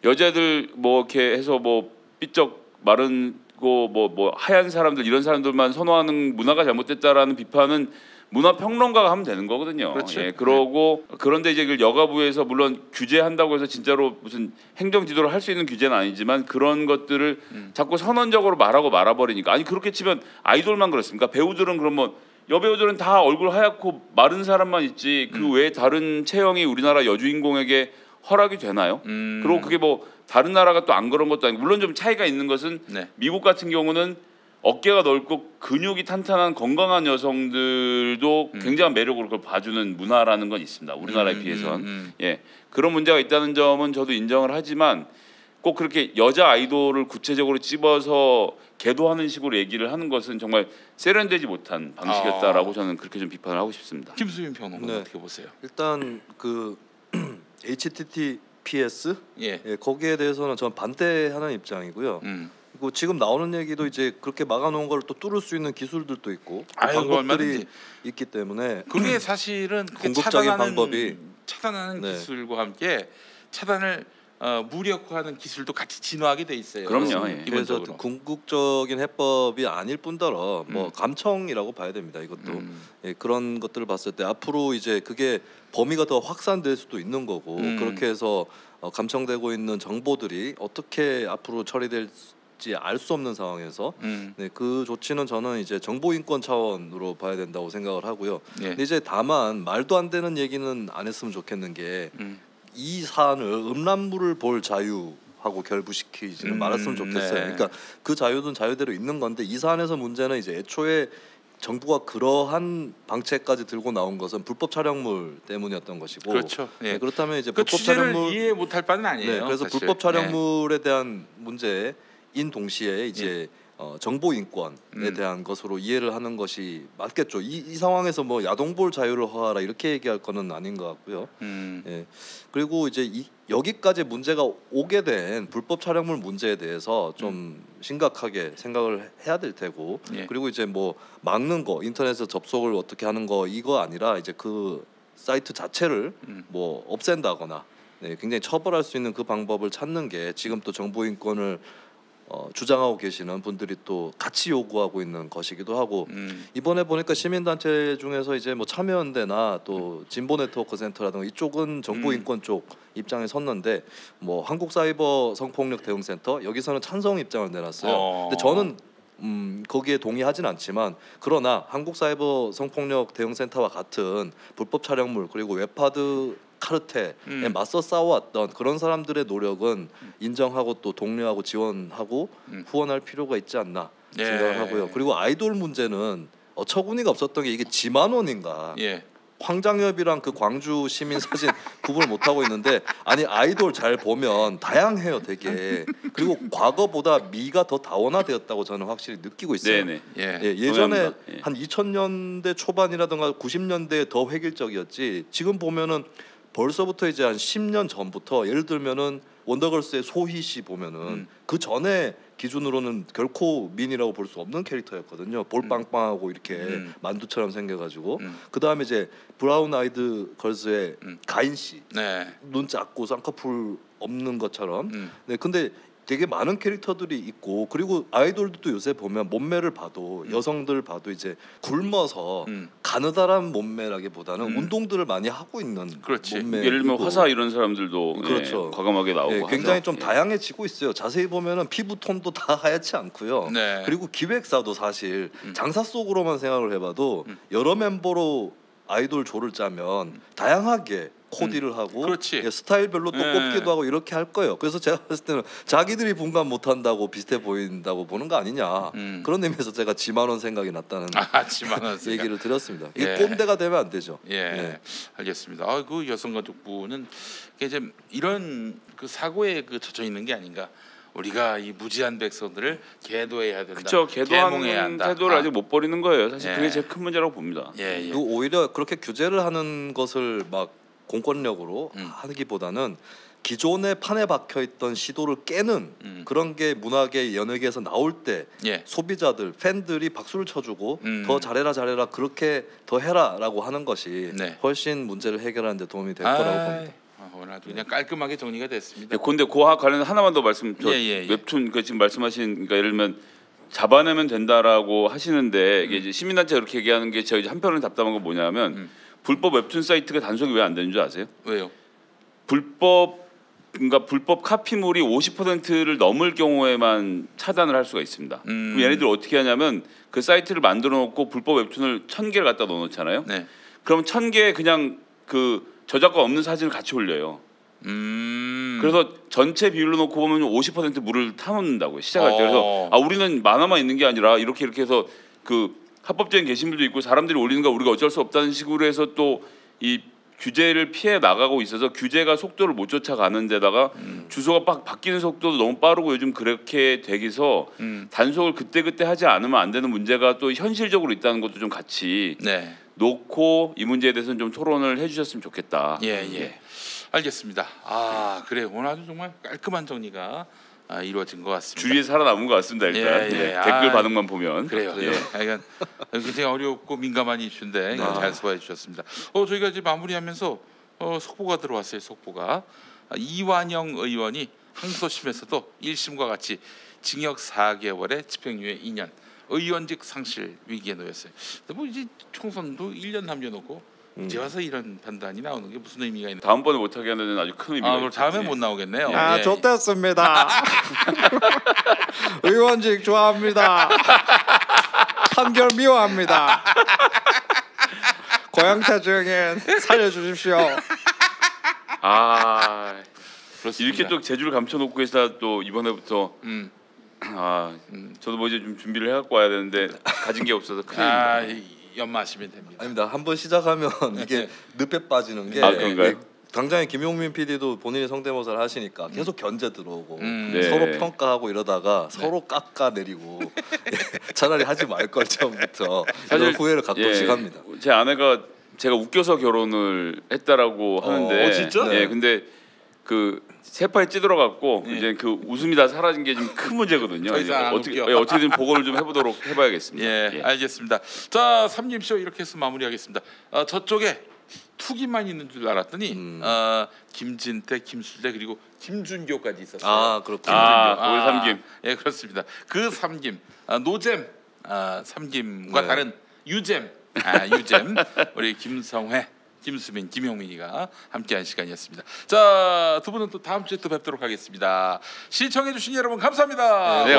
여자들 뭐 이렇게 해서 뭐 삐쩍 마른고 뭐 하얀 사람들 이런 사람들만 선호하는 문화가 잘못됐다라는 비판은 문화 평론가가 하면 되는 거거든요. 그렇죠. 예, 그러고 그런데 이제 그 여가부에서 물론 규제한다고 해서 진짜로 무슨 행정 지도를 할 수 있는 규제는 아니지만 그런 것들을 자꾸 선언적으로 말하고 말아버리니까 아니 그렇게 치면 아이돌만 그렇습니까? 배우들은 그러면 여배우들은 다 얼굴 하얗고 마른 사람만 있지 그 외에 다른 체형이 우리나라 여주인공에게 허락이 되나요? 그리고 그게 뭐 다른 나라가 또 안 그런 것도 아니고 물론 좀 차이가 있는 것은 네. 미국 같은 경우는 어깨가 넓고 근육이 탄탄한 건강한 여성들도 굉장한 매력으로 그걸 봐주는 문화라는 건 있습니다. 우리나라에 비해선 예 그런 문제가 있다는 점은 저도 인정을 하지만 꼭 그렇게 여자 아이돌을 구체적으로 찝어서 계도하는 식으로 얘기를 하는 것은 정말 세련되지 못한 방식이었다라고 저는 그렇게 좀 비판을 하고 싶습니다. 김수민 평론가 네. 어떻게 보세요? 일단 그 HTTPS 예. 예, 거기에 대해서는 저는 반대하는 입장이고요. 그리고 지금 나오는 얘기도 이제 그렇게 막아놓은 걸 또 뚫을 수 있는 기술들도 있고 아이고, 방법들이 얼마든지. 있기 때문에 그게 사실은 그게 궁극적인 차단하는 방법이 차단하는 네. 기술과 함께 차단을 무력화하는 기술도 같이 진화하게 돼 있어요. 그럼요, 예. 그래서 기본적으로. 궁극적인 해법이 아닐 뿐더러 뭐 감청이라고 봐야 됩니다. 이것도 예, 그런 것들을 봤을 때 앞으로 이제 그게 범위가 더 확산될 수도 있는 거고 그렇게 해서 감청되고 있는 정보들이 어떻게 앞으로 처리될지 알 수 없는 상황에서 네, 그 조치는 저는 이제 정보인권 차원으로 봐야 된다고 생각을 하고요. 예. 근데 이제 다만 말도 안 되는 얘기는 안 했으면 좋겠는 게 이 사안을 음란물을 볼 자유하고 결부시키지는 말았으면 좋겠어요. 네. 그러니까 그 자유는 자유대로 있는 건데 이 사안에서 문제는 이제 애초에 정부가 그러한 방책까지 들고 나온 것은 불법 촬영물 때문이었던 것이고 그렇죠. 예. 네, 그렇다면 이제 그 불법 취재를 촬영물 이해 못할 바는 아니에요. 네, 그래서 사실. 불법 촬영물에 대한 문제인 동시에 이제 정보 인권에 대한 것으로 이해를 하는 것이 맞겠죠. 이 상황에서 뭐 야동볼 자유를 허하라 이렇게 얘기할 거는 아닌 것 같고요. 예. 그리고 이제 여기까지 문제가 오게 된 불법 촬영물 문제에 대해서 좀 심각하게 생각을 해야 될 테고 예. 그리고 이제 뭐 막는 거 인터넷에 접속을 어떻게 하는 거 이거 아니라 이제 그 사이트 자체를 뭐 없앤다거나 네, 굉장히 처벌할 수 있는 그 방법을 찾는 게 지금 또 정보 인권을 주장하고 계시는 분들이 또 같이 요구하고 있는 것이기도 하고 이번에 보니까 시민단체 중에서 이제 뭐 참여연대나 또 진보 네트워크 센터라든가 이쪽은 정보 인권 쪽 입장에 섰는데 뭐 한국사이버 성폭력 대응센터 여기서는 찬성 입장을 내놨어요. 근데 저는 거기에 동의하진 않지만 그러나 한국사이버 성폭력 대응센터와 같은 불법 촬영물 그리고 웹하드 카르텔에 맞서 싸워왔던 그런 사람들의 노력은 인정하고 또 독려하고 지원하고 후원할 필요가 있지 않나 생각을 하고요. 그리고 아이돌 문제는 어처구니가 없었던 게 이게 지만원인가 예. 황장엽이랑 그 광주 시민 사진 구분을 못 하고 있는데 아니 아이돌 잘 보면 다양해요 되게 그리고 과거보다 미가 더 다원화되었다고 저는 확실히 느끼고 있어요. 네네. 예. 예전에 동의합니다. 예. 한 2000년대 초반이라든가 90년대에 더 획일적이었지 지금 보면은 벌써부터 이제 한 10년 전부터 예를 들면은 원더걸스의 소희 씨 보면은 그 전에 기준으로는 결코 민이라고 볼 수 없는 캐릭터였거든요. 볼빵빵하고 이렇게 만두처럼 생겨가지고 그 다음에 이제 브라운 아이드 걸스의 가인 씨, 네. 눈 작고 쌍꺼풀 없는 것처럼. 네, 근데 되게 많은 캐릭터들이 있고 그리고 아이돌도 요새 보면 몸매를 봐도 여성들 봐도 이제 굶어서 가느다란 몸매라기보다는 운동들을 많이 하고 있는 그렇지. 몸매. 예를 들면 화사 이런 사람들도 그렇죠. 과감하게 나오고 예, 굉장히 하죠. 좀 예. 다양해지고 있어요. 자세히 보면은 피부 톤도 다 하얗지 않고요. 네. 그리고 기획사도 사실 장사 속으로만 생각을 해봐도 여러 멤버로 아이돌 조를 짜면 다양하게 코디를 하고 그렇지. 예, 스타일별로 또 네. 뽑기도 하고 이렇게 할 거예요. 그래서 제가 봤을 때는 자기들이 분간 못한다고 비슷해 보인다고 보는 거 아니냐 그런 의미에서 제가 지만원 생각이 났다는 지만원 생각. 얘기를 드렸습니다. 이게 예. 꼼대가 되면 안 되죠. 예, 예. 알겠습니다. 그 여성가족부는 이제 이런 그 사고에 그 젖어 있는 게 아닌가. 우리가 이 무지한 백성들을 계도해야 된다. 그렇죠. 계몽해야 계도하는 한다. 태도를 아직 못 버리는 거예요. 사실 예. 그게 제일 큰 문제라고 봅니다. 예, 예. 그리고 오히려 그렇게 규제를 하는 것을 막 공권력으로 하기보다는 기존의 판에 박혀 있던 시도를 깨는 그런 게 문화계 연예계에서 나올 때 예. 소비자들 팬들이 박수를 쳐주고 더 잘해라 그렇게 더 해라라고 하는 것이 네. 훨씬 문제를 해결하는 데 도움이 될 거라고 봅니다. 오늘 아주 그냥 깔끔하게 정리가 됐습니다. 근데 그와 관련 하나만 더 말씀. 예. 웹툰 그 지금 말씀하신 그러니까 예를 들면 잡아내면 된다라고 하시는데 이게 이제 시민단체 그렇게 얘기하는 게 제가 이제 한편으로는 답답한 건 뭐냐면 불법 웹툰 사이트가 단속이 왜 안 되는 줄 아세요? 왜요? 불법 카피물이 50%를 넘을 경우에만 차단을 할 수가 있습니다. 그럼 얘네들 어떻게 하냐면 그 사이트를 만들어 놓고 불법 웹툰을 1000개를 갖다 넣어 놓잖아요. 네. 그럼 1000개 그냥 그 저작권 없는 사진을 같이 올려요. 그래서 전체 비율로 놓고 보면 50% 물을 타놓는다고요. 시작할 때. 그래서 우리는 만화만 있는 게 아니라 이렇게 해서 그 합법적인 게시물도 있고 사람들이 올리는 거 우리가 어쩔 수 없다는 식으로 해서 또 이 규제를 피해 나가고 있어서 규제가 속도를 못 쫓아가는 데다가 주소가 막 바뀌는 속도도 너무 빠르고 요즘 그렇게 되기서 단속을 그때그때 하지 않으면 안 되는 문제가 또 현실적으로 있다는 것도 좀 같이 네. 놓고 이 문제에 대해서는 좀 토론을 해주셨으면 좋겠다. 예. 알겠습니다. 그래 오늘 아주 정말 깔끔한 정리가 이루어진 것 같습니다. 주위에 살아남은 것 같습니다. 일단 예. 댓글 반응만 보면 그래요. 예. 이건 굉장히 어렵고 민감한 이슈인데 잘 소화해 주셨습니다. 저희가 이제 마무리하면서 속보가 들어왔어요. 속보가 이완영 의원이 항소심에서도 1심과 같이 징역 4개월에 집행유예 2년, 의원직 상실 위기에 놓였어요. 근데 뭐 이제 총선도 1년 남겨놓고 이제 와서 이런 판단이 나오는 게 무슨 의미가 있나? 다음번에 못하게 하는 데는 아주 큰 의미가 그럼 있죠. 다음에 예. 못 나오겠네요. 예. 좋댔습니다. 의원직 좋아합니다. 판결 미워합니다. 고향차 증인 살려주십시오. 그렇습니다. 이렇게 또 제주를 감춰놓고 계시다 또 이번에부터 저도 뭐 이제 좀 준비를 해갖고 와야 되는데 가진 게 없어서 큰일입니다. 연마하시면 됩니다. 아닙니다. 한번 시작하면 이게 늪에 빠지는 게 그런가요? 당장에 김용민 PD도 본인이 성대모사를 하시니까 계속 견제 들어오고 네. 서로 평가하고 이러다가 서로 깎아내리고 차라리 하지 말 걸 처음부터 사실 이런 후회를 가끔씩 합니다. 제 아내가 제가 웃겨서 결혼을 했다라고 하는데 진짜? 예, 근데 그 세파에 찌들어갖고 이제 그 웃음이 다 사라진 게 좀 큰 문제거든요. 더 이상 안 어떻게 웃겨. 어떻게든 보고를 좀 해봐야겠습니다. 예, 알겠습니다. 자, 삼김쇼 이렇게 해서 마무리하겠습니다. 저쪽에 투기만 있는 줄 알았더니 김진태, 김술래 그리고 김준교까지 있었어요. 그렇군요. 거기 삼김. 예, 그렇습니다. 그 삼김, 노잼 삼김과 네. 다른 유잼, 유잼 우리 김성회, 김수민, 김용민이가 함께한 시간이었습니다. 자, 두 분은 또 다음 주에 또 뵙도록 하겠습니다. 시청해주신 여러분 감사합니다. 네,